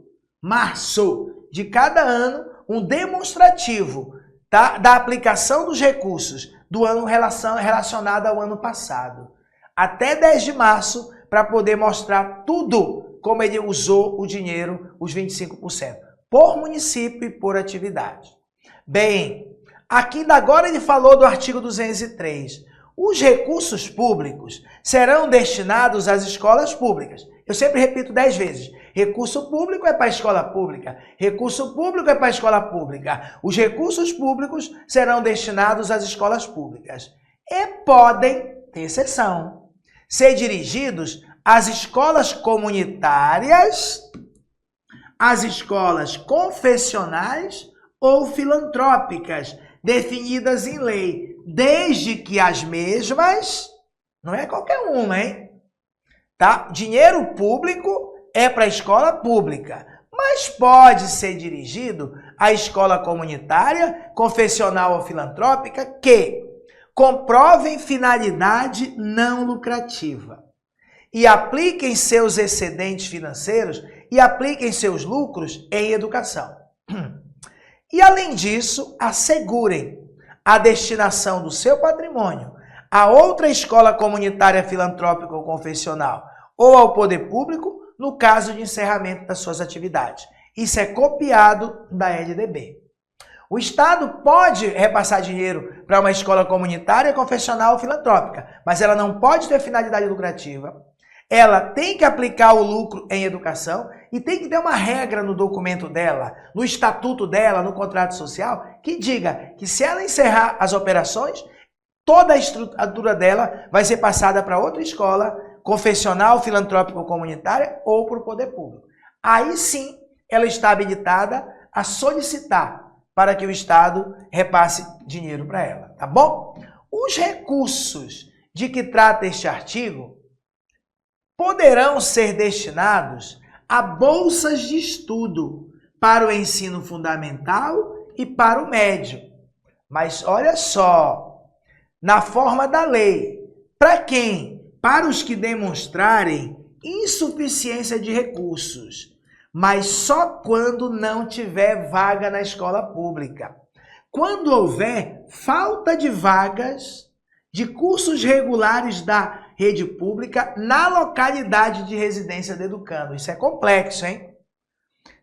[SPEAKER 1] de cada ano, um demonstrativo da aplicação dos recursos do ano relacionado ao ano passado. Até 10 de março, para poder mostrar tudo como ele usou o dinheiro, os 25%, por município e por atividade. Bem, aqui agora ele falou do artigo 203. Os recursos públicos serão destinados às escolas públicas. Eu sempre repito 10 vezes. Recurso público é para a escola pública. Recurso público é para a escola pública. Os recursos públicos serão destinados às escolas públicas. E podem, tem exceção, ser dirigidos às escolas comunitárias, às escolas confessionais ou filantrópicas, definidas em lei, desde que as mesmas, não é qualquer uma, hein? Tá? Dinheiro público é para a escola pública, mas pode ser dirigido à escola comunitária, confessional ou filantrópica que comprovem finalidade não lucrativa e apliquem seus excedentes financeiros e apliquem seus lucros em educação. E, além disso, assegurem a destinação do seu patrimônio a outra escola comunitária, filantrópica ou confessional ou ao poder público no caso de encerramento das suas atividades. Isso é copiado da LDB. O Estado pode repassar dinheiro para uma escola comunitária, confessional ou filantrópica, mas ela não pode ter finalidade lucrativa. Ela tem que aplicar o lucro em educação e tem que ter uma regra no documento dela, no estatuto dela, no contrato social, que diga que se ela encerrar as operações, toda a estrutura dela vai ser passada para outra escola, confessional, filantrópica ou comunitária ou para o poder público. Aí sim, ela está habilitada a solicitar para que o Estado repasse dinheiro para ela, tá bom? Os recursos de que trata este artigo poderão ser destinados a bolsas de estudo para o ensino fundamental e para o médio. Mas olha só, na forma da lei, para quem? Para os que demonstrarem insuficiência de recursos, mas só quando não tiver vaga na escola pública. Quando houver falta de vagas de cursos regulares da rede pública na localidade de residência do educando. Isso é complexo, hein?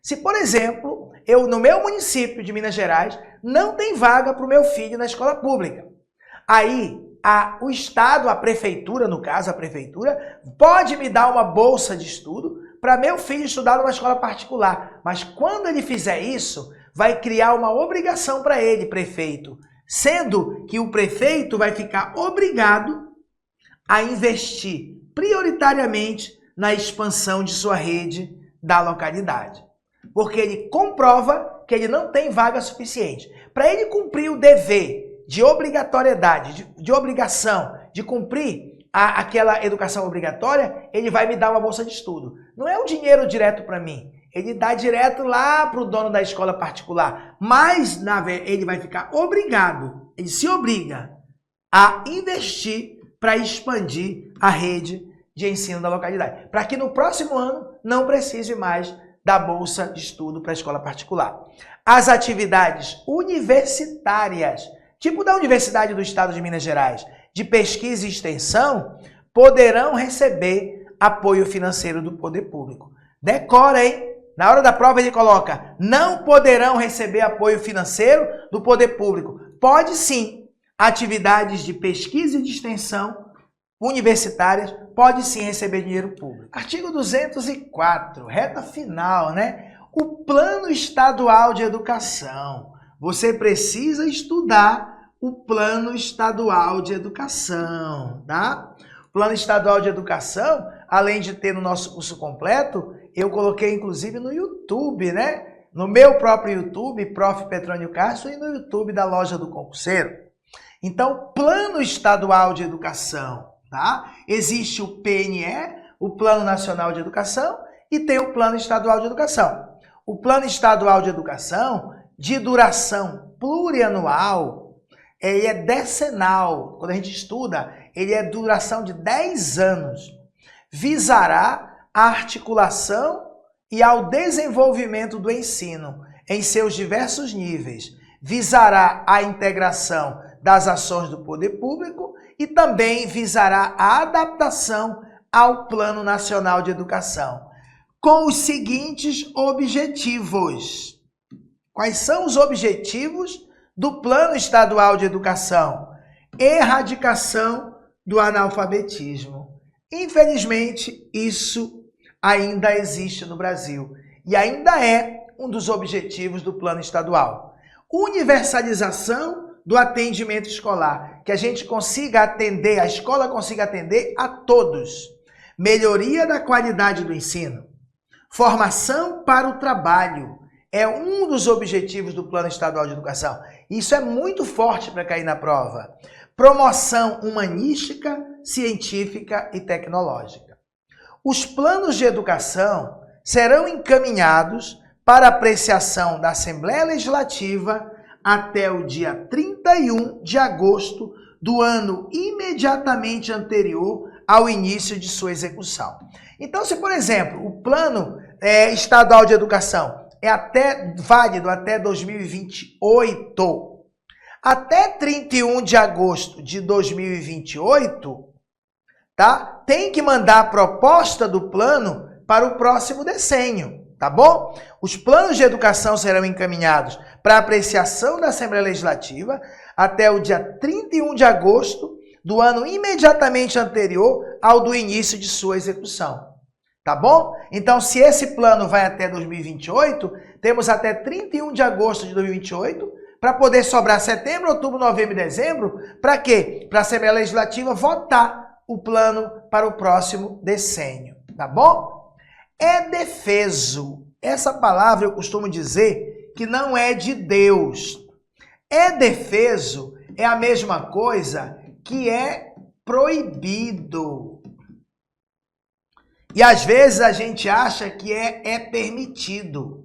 [SPEAKER 1] Se, por exemplo, no meu município de Minas Gerais, não tem vaga para o meu filho na escola pública. Aí, o Estado, a prefeitura, no caso, a prefeitura, pode me dar uma bolsa de estudo para meu filho estudar numa escola particular. Mas quando ele fizer isso, vai criar uma obrigação para ele, prefeito, sendo que o prefeito vai ficar obrigado a investir prioritariamente na expansão de sua rede da localidade. Porque ele comprova que ele não tem vaga suficiente. Para ele cumprir o dever de obrigatoriedade, de obrigação, de cumprir aquela educação obrigatória, ele vai me dar uma bolsa de estudo. Não é um dinheiro direto para mim. Ele dá direto lá para o dono da escola particular. Mas ele vai ficar obrigado, ele se obriga a investir para expandir a rede de ensino da localidade. Para que no próximo ano não precise mais da bolsa de estudo para a escola particular. As atividades universitárias, tipo da Universidade do Estado de Minas Gerais, de pesquisa e extensão, poderão receber apoio financeiro do poder público. Decora, hein? Na hora da prova ele coloca, não poderão receber apoio financeiro do poder público. Pode sim, atividades de pesquisa e de extensão universitárias, pode sim receber dinheiro público. Artigo 204, reta final, né? O Plano Estadual de Educação. Você precisa estudar o Plano Estadual de Educação, tá? O Plano Estadual de Educação, além de ter no nosso curso completo, eu coloquei inclusive no YouTube, né? No meu próprio YouTube, Prof. Petrônio Castro, e no YouTube da Loja do Concurseiro. Então, Plano Estadual de Educação, tá? Existe o PNE, o Plano Nacional de Educação, e tem o Plano Estadual de Educação. O Plano Estadual de Educação, de duração plurianual, ele é decenal. Quando a gente estuda, ele é duração de 10 anos. Visará a articulação e ao desenvolvimento do ensino em seus diversos níveis. Visará a integração das ações do poder público e também visará a adaptação ao Plano Nacional de Educação, com os seguintes objetivos. Quais são os objetivos do Plano Estadual de Educação? Erradicação do analfabetismo. Infelizmente, isso ainda existe no Brasil e ainda é um dos objetivos do Plano Estadual. Universalização do atendimento escolar, que a gente consiga atender, a escola consiga atender a todos. Melhoria da qualidade do ensino. Formação para o trabalho. É um dos objetivos do Plano Estadual de Educação. Isso é muito forte para cair na prova. Promoção humanística, científica e tecnológica. Os planos de educação serão encaminhados para apreciação da Assembleia Legislativa até o dia 31 de agosto do ano imediatamente anterior ao início de sua execução. Então, se, por exemplo, o Plano Estadual de Educação é válido até 2028, até 31 de agosto de 2028, tá? Tem que mandar a proposta do plano para o próximo decênio, tá bom? Os planos de educação serão encaminhados para apreciação da Assembleia Legislativa até o dia 31 de agosto do ano imediatamente anterior ao do início de sua execução, tá bom? Então, se esse plano vai até 2028, temos até 31 de agosto de 2028 para poder sobrar setembro, outubro, novembro e dezembro. Para quê? Para a Assembleia Legislativa votar o plano para o próximo decênio, tá bom? É defeso. Essa palavra eu costumo dizer que não é de Deus. É defeso é a mesma coisa que é proibido. E às vezes a gente acha que é permitido.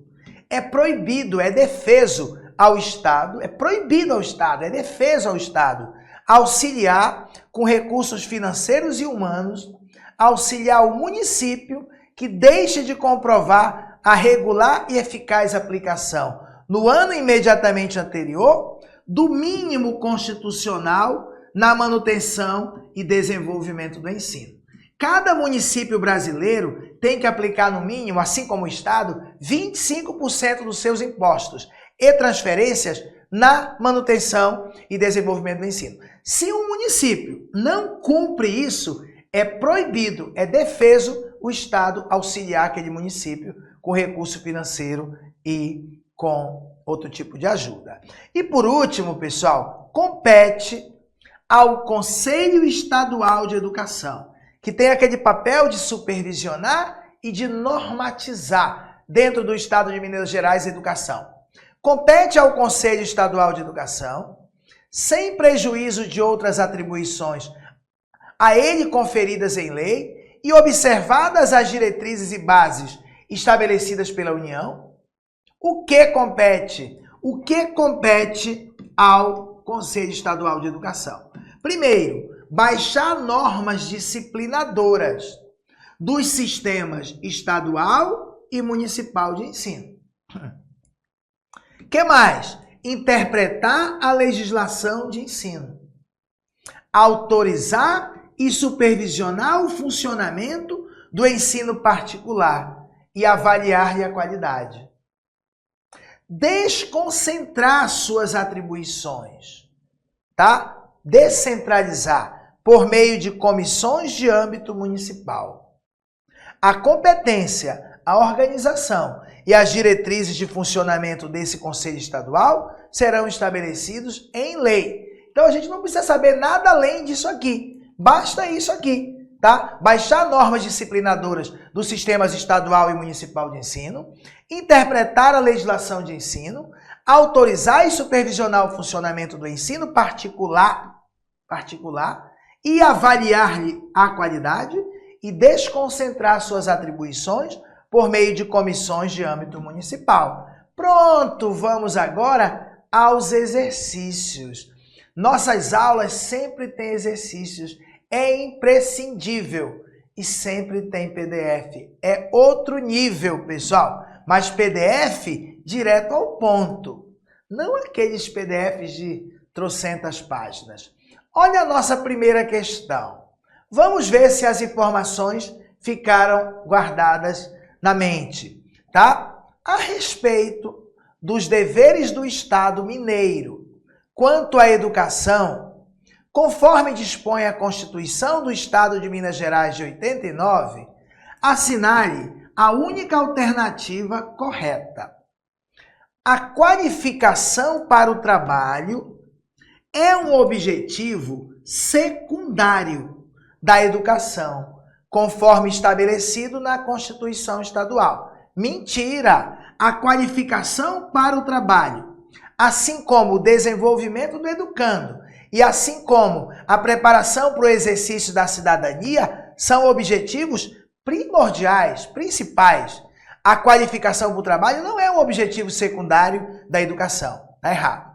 [SPEAKER 1] É proibido, é defeso ao Estado, é proibido ao Estado, é defeso ao Estado auxiliar com recursos financeiros e humanos, auxiliar o município que deixe de comprovar a regular e eficaz aplicação no ano imediatamente anterior do mínimo constitucional na manutenção e desenvolvimento do ensino. Cada município brasileiro tem que aplicar no mínimo, assim como o Estado, 25% dos seus impostos e transferências na manutenção e desenvolvimento do ensino. Se um município não cumpre isso, é proibido, é defeso o Estado auxiliar aquele município com recurso financeiro e com outro tipo de ajuda. E por último, pessoal, compete ao Conselho Estadual de Educação, que tem aquele papel de supervisionar e de normatizar dentro do Estado de Minas Gerais a educação. Compete ao Conselho Estadual de Educação, sem prejuízo de outras atribuições a ele conferidas em lei e observadas as diretrizes e bases estabelecidas pela União. O que compete? O que compete ao Conselho Estadual de Educação? Primeiro, baixar normas disciplinadoras dos sistemas estadual e municipal de ensino. O que mais? Interpretar a legislação de ensino. Autorizar e supervisionar o funcionamento do ensino particular e avaliar-lhe a qualidade. Desconcentrar suas atribuições, tá? Descentralizar, por meio de comissões de âmbito municipal. A competência, a organização e as diretrizes de funcionamento desse Conselho Estadual serão estabelecidos em lei. Então a gente não precisa saber nada além disso aqui. Basta isso aqui, tá? Baixar normas disciplinadoras dos sistemas estadual e municipal de ensino, interpretar a legislação de ensino, autorizar e supervisionar o funcionamento do ensino particular e avaliar-lhe a qualidade e desconcentrar suas atribuições por meio de comissões de âmbito municipal. Pronto, vamos agora aos exercícios. Nossas aulas sempre têm exercícios, é imprescindível e sempre tem PDF. É outro nível, pessoal, mas PDF direto ao ponto, não aqueles PDFs de trocentas páginas. Olha a nossa primeira questão. Vamos ver se as informações ficaram guardadas na mente, tá? A respeito dos deveres do Estado mineiro quanto à educação, conforme dispõe a Constituição do Estado de Minas Gerais de 89, assinale a única alternativa correta. A qualificação para o trabalho é um objetivo secundário da educação, conforme estabelecido na Constituição Estadual. Mentira! A qualificação para o trabalho, assim como o desenvolvimento do educando e assim como a preparação para o exercício da cidadania, são objetivos primordiais, principais. A qualificação para o trabalho não é um objetivo secundário da educação. Está errado.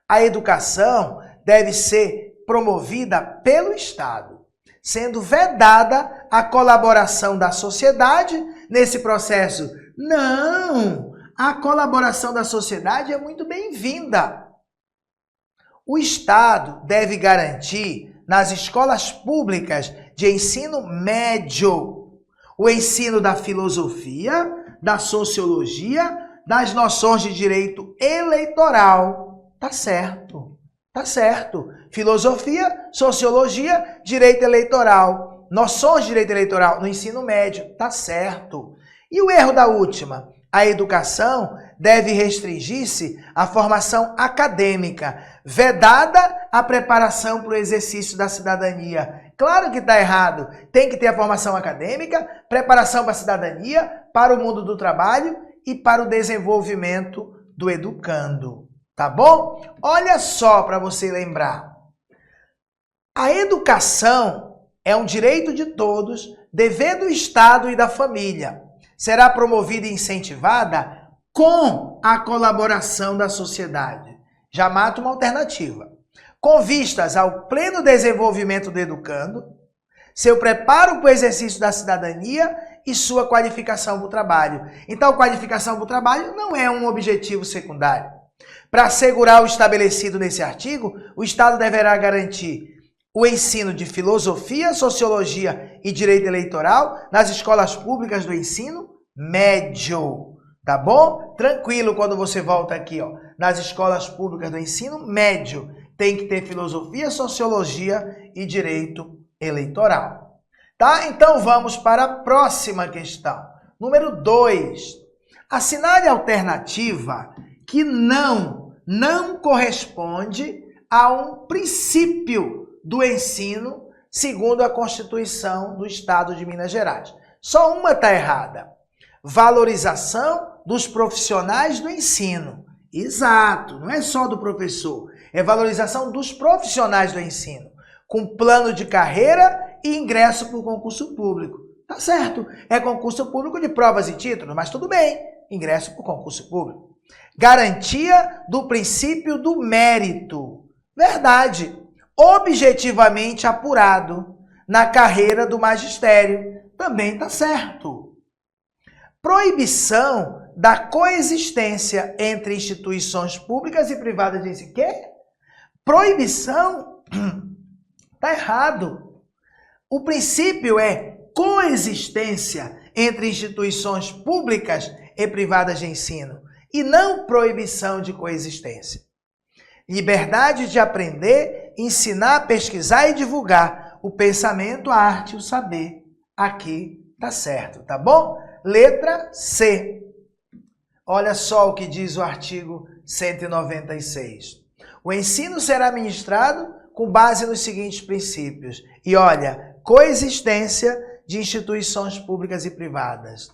[SPEAKER 1] A educação deve ser promovida pelo Estado, sendo vedada a colaboração da sociedade nesse processo. Não! A colaboração da sociedade é muito bem-vinda. O Estado deve garantir nas escolas públicas de ensino médio o ensino da filosofia, da sociologia, das noções de direito eleitoral. Tá certo, tá certo. Filosofia, sociologia, direito eleitoral. Noções de direito eleitoral no ensino médio. Tá certo. E o erro da última? A educação deve restringir-se à formação acadêmica, vedada a preparação para o exercício da cidadania. Claro que está errado. Tem que ter a formação acadêmica, preparação para a cidadania, para o mundo do trabalho e para o desenvolvimento do educando. Tá bom? Olha só para você lembrar. A educação é um direito de todos, dever do Estado e da família. Será promovida e incentivada com a colaboração da sociedade. Já mata uma alternativa. Com vistas ao pleno desenvolvimento do educando, seu preparo para o exercício da cidadania e sua qualificação para o trabalho. Então, qualificação para o trabalho não é um objetivo secundário. Para assegurar o estabelecido nesse artigo, o Estado deverá garantir o ensino de filosofia, sociologia e direito eleitoral nas escolas públicas do ensino médio. Tá bom? Tranquilo quando você volta aqui, ó. Nas escolas públicas do ensino médio, tem que ter filosofia, sociologia e direito eleitoral. Tá? Então vamos para a próxima questão. Número 2. Assinale a alternativa que não corresponde a um princípio do ensino segundo a Constituição do Estado de Minas Gerais. Só uma está errada. Valorização dos profissionais do ensino. Exato, não é só do professor. É valorização dos profissionais do ensino, com plano de carreira e ingresso por concurso público. Tá certo, é concurso público de provas e títulos, mas tudo bem, ingresso por concurso público. Garantia do princípio do mérito. Verdade, objetivamente apurado na carreira do magistério. Também tá certo. Proibição da coexistência entre instituições públicas e privadas de ensino. Quê? Proibição? Tá errado. O princípio é coexistência entre instituições públicas e privadas de ensino, e não proibição de coexistência. Liberdade de aprender, ensinar, pesquisar e divulgar o pensamento, a arte e o saber. Aqui tá certo, tá bom? Letra C. Olha só o que diz o artigo 196. O ensino será ministrado com base nos seguintes princípios. E olha, coexistência de instituições públicas e privadas.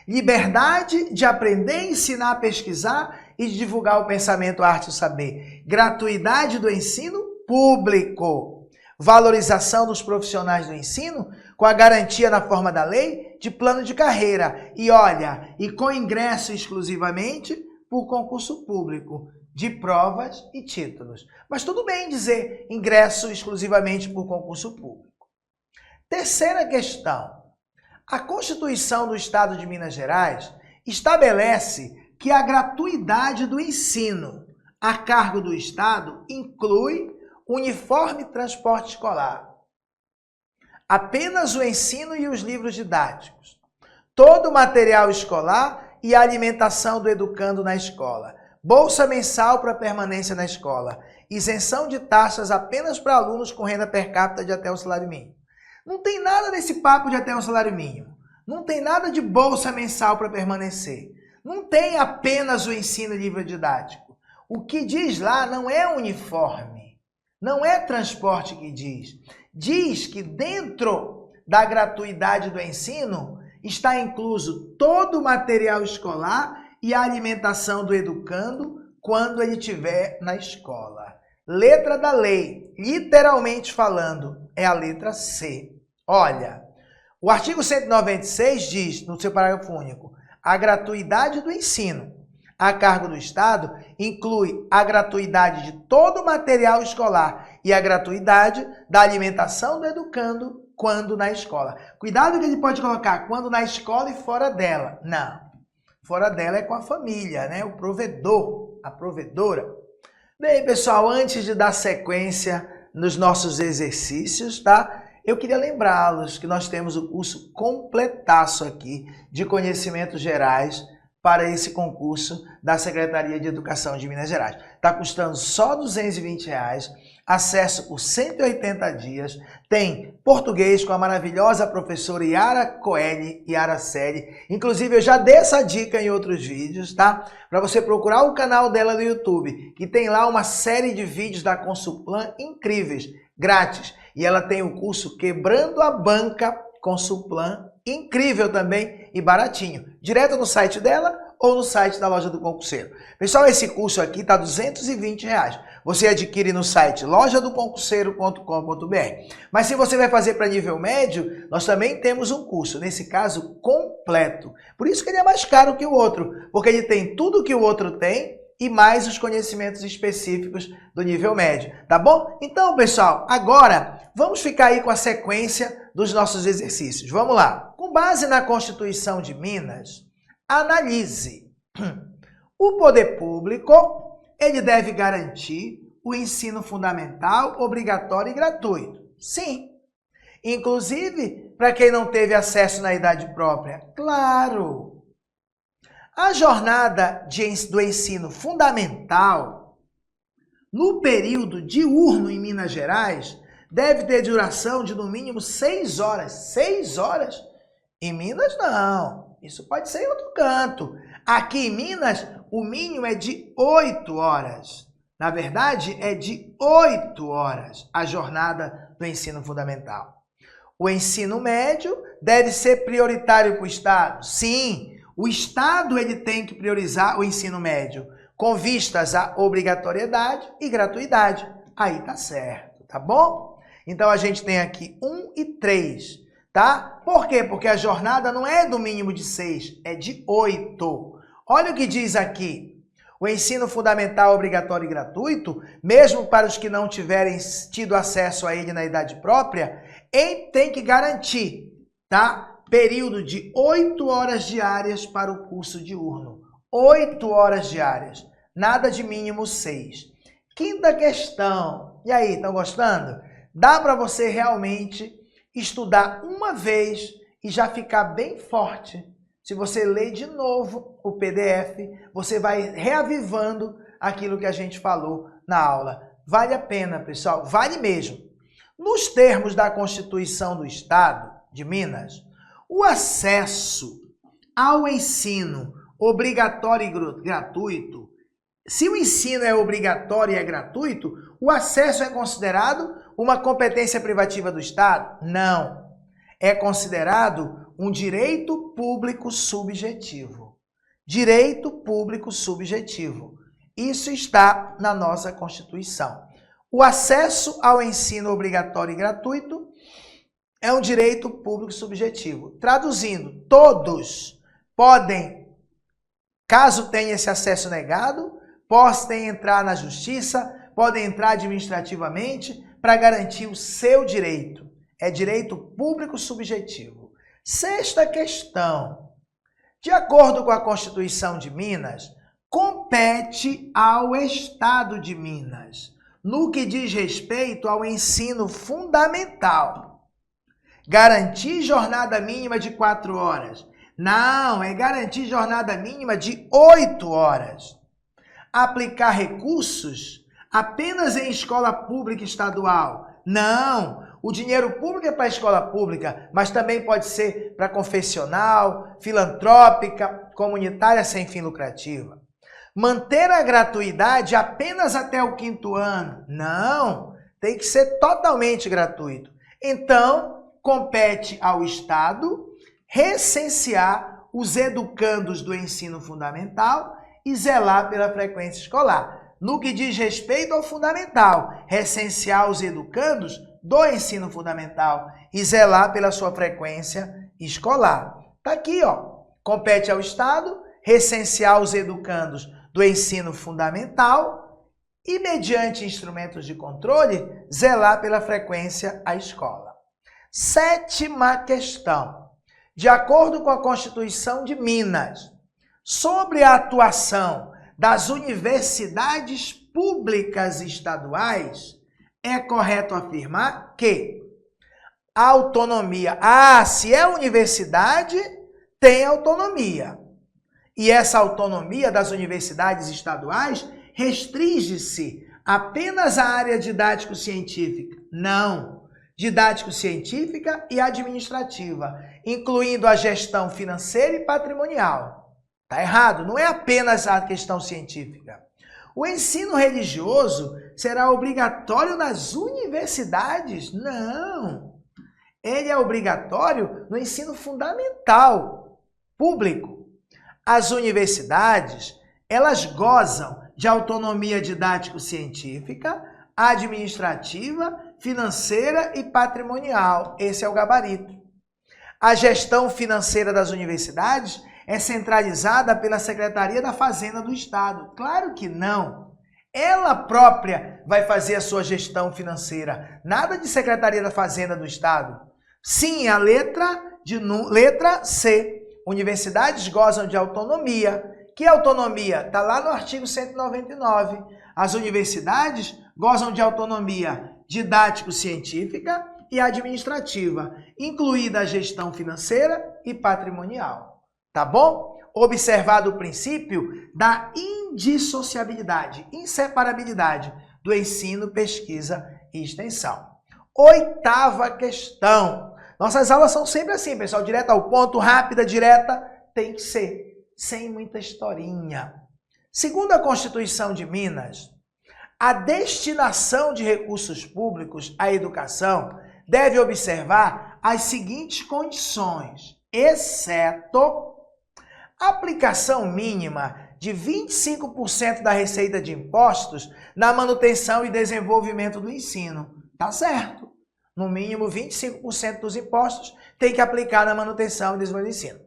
[SPEAKER 1] Liberdade de aprender, ensinar, pesquisar e de divulgar o pensamento, a arte e o saber. Gratuidade do ensino público. Valorização dos profissionais do ensino com a garantia na forma da lei de plano de carreira. E olha, e com ingresso exclusivamente por concurso público de provas e títulos. Mas tudo bem dizer ingresso exclusivamente por concurso público. Terceira questão. A Constituição do Estado de Minas Gerais estabelece que a gratuidade do ensino a cargo do Estado inclui uniforme e transporte escolar. Apenas o ensino e os livros didáticos. Todo o material escolar e a alimentação do educando na escola. Bolsa mensal para permanência na escola. Isenção de taxas apenas para alunos com renda per capita de até o salário mínimo. Não tem nada desse papo de até o salário mínimo. Não tem nada de bolsa mensal para permanecer. Não tem apenas o ensino e livro didático. O que diz lá não é uniforme. Não é transporte que diz. Diz que dentro da gratuidade do ensino está incluso todo o material escolar e a alimentação do educando quando ele estiver na escola. Letra da lei, literalmente falando, é a letra C. Olha, o artigo 196 diz, no seu parágrafo único, a gratuidade do ensino a cargo do Estado inclui a gratuidade de todo o material escolar e a gratuidade da alimentação do educando quando na escola. Cuidado que ele pode colocar quando na escola e fora dela. Não. Fora dela é com a família, né? O provedor, a provedora. Bem, pessoal, antes de dar sequência nos nossos exercícios, tá? Eu queria lembrá-los que nós temos o curso completaço aqui de conhecimentos gerais para esse concurso da Secretaria de Educação de Minas Gerais. Está custando só R$ 220, acesso por 180 dias, tem português com a maravilhosa professora Yara Coelho, Yara Série. Inclusive, eu já dei essa dica em outros vídeos, tá? Para você procurar o canal dela no YouTube, que tem lá uma série de vídeos da Consulplan incríveis, grátis. E ela tem o curso Quebrando a Banca Consulplan, incrível também e baratinho. Direto no site dela ou no site da Loja do Concurseiro. Pessoal, esse curso aqui está R$ 220. Você adquire no site lojadoconcurseiro.com.br. Mas se você vai fazer para nível médio, nós também temos um curso, nesse caso, completo. Por isso que ele é mais caro que o outro, porque ele tem tudo que o outro tem e mais os conhecimentos específicos do nível médio, tá bom? Então, pessoal, agora vamos ficar aí com a sequência dos nossos exercícios. Vamos lá. Com base na Constituição de Minas, analise. O poder público, ele deve garantir o ensino fundamental, obrigatório e gratuito. Sim. Inclusive, para quem não teve acesso na idade própria. Claro. A jornada do ensino fundamental, no período diurno em Minas Gerais, deve ter duração de no mínimo 6 horas. 6 horas? Em Minas, não. Isso pode ser em outro canto. Aqui em Minas, o mínimo é de 8 horas. Na verdade, é de 8 horas a jornada do ensino fundamental. O ensino médio deve ser prioritário para o Estado? Sim. O Estado ele tem que priorizar o ensino médio com vistas à obrigatoriedade e gratuidade. Aí tá certo, tá bom? Então a gente tem aqui 1 e 3, tá? Por quê? Porque a jornada não é do mínimo de 6, é de 8. Olha o que diz aqui. O ensino fundamental obrigatório e gratuito, mesmo para os que não tiverem tido acesso a ele na idade própria, tem que garantir, tá? Período de 8 horas diárias para o curso diurno. 8 horas diárias. Nada de mínimo 6. Quinta questão. E aí, estão gostando? Dá para você realmente estudar uma vez e já ficar bem forte. Se você ler de novo o PDF, você vai reavivando aquilo que a gente falou na aula. Vale a pena, pessoal. Vale mesmo. Nos termos da Constituição do Estado de Minas, o acesso ao ensino obrigatório e gratuito, se o ensino é obrigatório e é gratuito, o acesso é considerado uma competência privativa do Estado? Não. É considerado um direito público subjetivo. Direito público subjetivo. Isso está na nossa Constituição. O acesso ao ensino obrigatório e gratuito é um direito público subjetivo. Traduzindo, todos podem, caso tenha esse acesso negado, podem entrar na justiça, podem entrar administrativamente para garantir o seu direito. É direito público subjetivo. Sexta questão. De acordo com a Constituição de Minas, compete ao Estado de Minas, no que diz respeito ao ensino fundamental, garantir jornada mínima de 4 horas. Não, é garantir jornada mínima de 8 horas. Aplicar recursos apenas em escola pública estadual. Não, o dinheiro público é para a escola pública, mas também pode ser para confessional, filantrópica, comunitária sem fim lucrativo. Manter a gratuidade apenas até o 5º ano. Não, tem que ser totalmente gratuito. Então, compete ao Estado recensear os educandos do ensino fundamental e zelar pela frequência escolar. No que diz respeito ao fundamental, recensear os educandos do ensino fundamental e zelar pela sua frequência escolar. Tá aqui, ó. Compete ao Estado recensear os educandos do ensino fundamental e, mediante instrumentos de controle, zelar pela frequência à escola. Sétima questão. De acordo com a Constituição de Minas, sobre a atuação das universidades públicas estaduais, é correto afirmar que a autonomia... se é universidade, tem autonomia. E essa autonomia das universidades estaduais restringe-se apenas à área didático-científica. Não. Didático-científica e administrativa, incluindo a gestão financeira e patrimonial. Está errado, não é apenas a questão científica. O ensino religioso será obrigatório nas universidades? Não. Ele é obrigatório no ensino fundamental, público. As universidades, elas gozam de autonomia didático-científica, administrativa, financeira e patrimonial. Esse é o gabarito. A gestão financeira das universidades é centralizada pela Secretaria da Fazenda do Estado. Claro que não. Ela própria vai fazer a sua gestão financeira. Nada de Secretaria da Fazenda do Estado. Sim, a letra C. Universidades gozam de autonomia. Que autonomia? Está lá no artigo 199. As universidades gozam de autonomia didático-científica e administrativa, incluída a gestão financeira e patrimonial. Tá bom? Observado o princípio da indissociabilidade, inseparabilidade do ensino, pesquisa e extensão. Oitava questão. Nossas aulas são sempre assim, pessoal, direto ao ponto, rápida, direta, tem que ser, sem muita historinha. Segundo a Constituição de Minas, a destinação de recursos públicos à educação deve observar as seguintes condições, exceto aplicação mínima de 25% da receita de impostos na manutenção e desenvolvimento do ensino. Tá certo. No mínimo 25% dos impostos tem que aplicar na manutenção e desenvolvimento do ensino.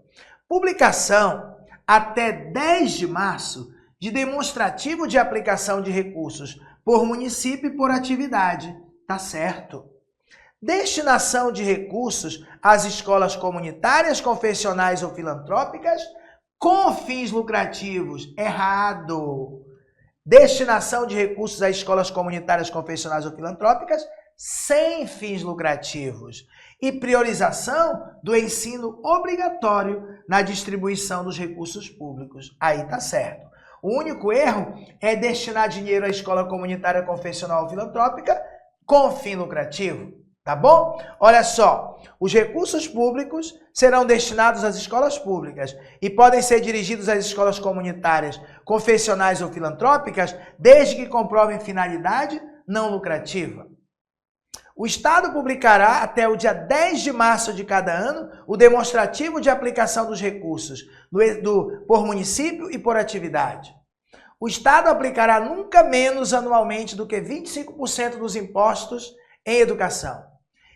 [SPEAKER 1] Publicação até 10 de março de demonstrativo de aplicação de recursos por município e por atividade. Tá certo. Destinação de recursos às escolas comunitárias, confessionais ou filantrópicas com fins lucrativos. Errado. Destinação de recursos às escolas comunitárias, confessionais ou filantrópicas sem fins lucrativos. E priorização do ensino obrigatório na distribuição dos recursos públicos. Aí tá certo. O único erro é destinar dinheiro à escola comunitária, confessional ou filantrópica com fim lucrativo. Tá bom? Olha só, os recursos públicos serão destinados às escolas públicas e podem ser dirigidos às escolas comunitárias, confessionais ou filantrópicas, desde que comprovem finalidade não lucrativa. O Estado publicará até o dia 10 de março de cada ano o demonstrativo de aplicação dos recursos por município e por atividade. O Estado aplicará nunca menos anualmente do que 25% dos impostos em educação.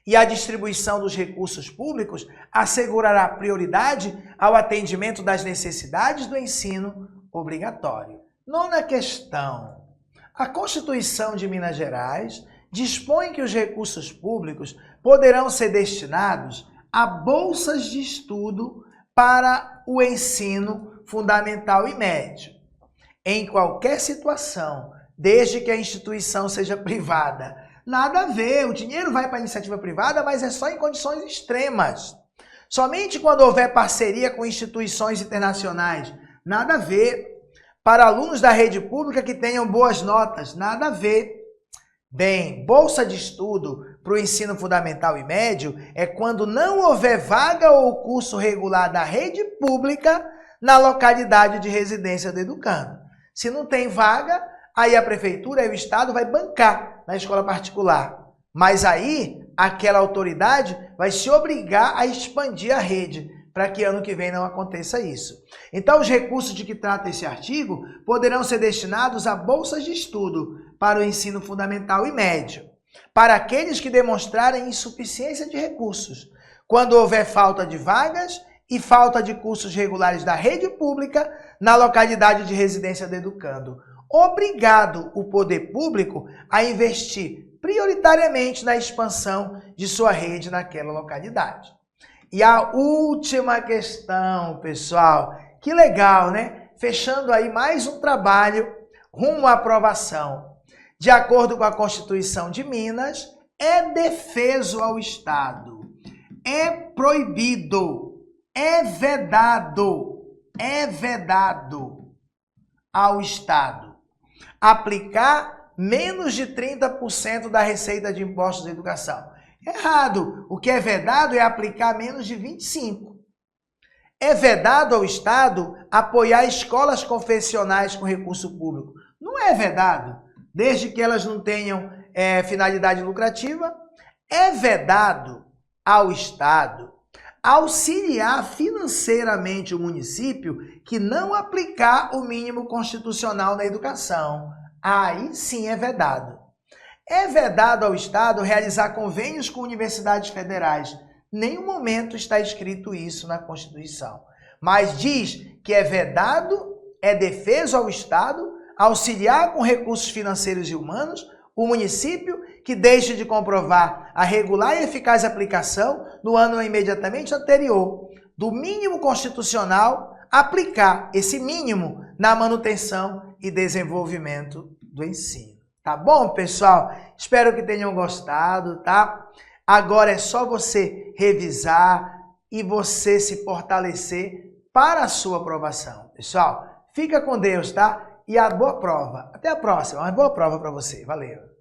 [SPEAKER 1] E a distribuição dos recursos públicos assegurará prioridade ao atendimento das necessidades do ensino obrigatório. Nona questão. A Constituição de Minas Gerais dispõe que os recursos públicos poderão ser destinados a bolsas de estudo para o ensino fundamental e médio, em qualquer situação, desde que a instituição seja privada. Nada a ver, o dinheiro vai para a iniciativa privada, mas é só em condições extremas. Somente quando houver parceria com instituições internacionais. Nada a ver. Para alunos da rede pública que tenham boas notas. Nada a ver. Bem, bolsa de estudo para o ensino fundamental e médio é quando não houver vaga ou curso regular da rede pública na localidade de residência do educando. Se não tem vaga, aí a prefeitura e o Estado vai bancar na escola particular. Mas aí, aquela autoridade vai se obrigar a expandir a rede, para que ano que vem não aconteça isso. Então, os recursos de que trata esse artigo poderão ser destinados a bolsas de estudo para o ensino fundamental e médio, para aqueles que demonstrarem insuficiência de recursos, quando houver falta de vagas e falta de cursos regulares da rede pública na localidade de residência do educando. Obrigado o poder público a investir prioritariamente na expansão de sua rede naquela localidade. E a última questão, pessoal, que legal, né? Fechando aí mais um trabalho rumo à aprovação. De acordo com a Constituição de Minas, é defeso ao Estado, é proibido, é vedado ao Estado aplicar menos de 30% da receita de impostos da educação. Errado. O que é vedado é aplicar menos de 25%. É vedado ao Estado apoiar escolas confessionais com recurso público. Não é vedado, desde que elas não tenham finalidade lucrativa. É vedado ao Estado auxiliar financeiramente o município que não aplicar o mínimo constitucional na educação. Aí sim é vedado. É vedado ao Estado realizar convênios com universidades federais. Nenhum momento está escrito isso na Constituição. Mas diz que é vedado, é defeso ao Estado auxiliar com recursos financeiros e humanos o município que deixe de comprovar a regular e eficaz aplicação no ano imediatamente anterior do mínimo constitucional, aplicar esse mínimo na manutenção e desenvolvimento do ensino. Tá bom, pessoal? Espero que tenham gostado, tá? Agora é só você revisar e você se fortalecer para a sua aprovação. Pessoal, fica com Deus, tá? E a boa prova. Até a próxima. Uma boa prova para você. Valeu.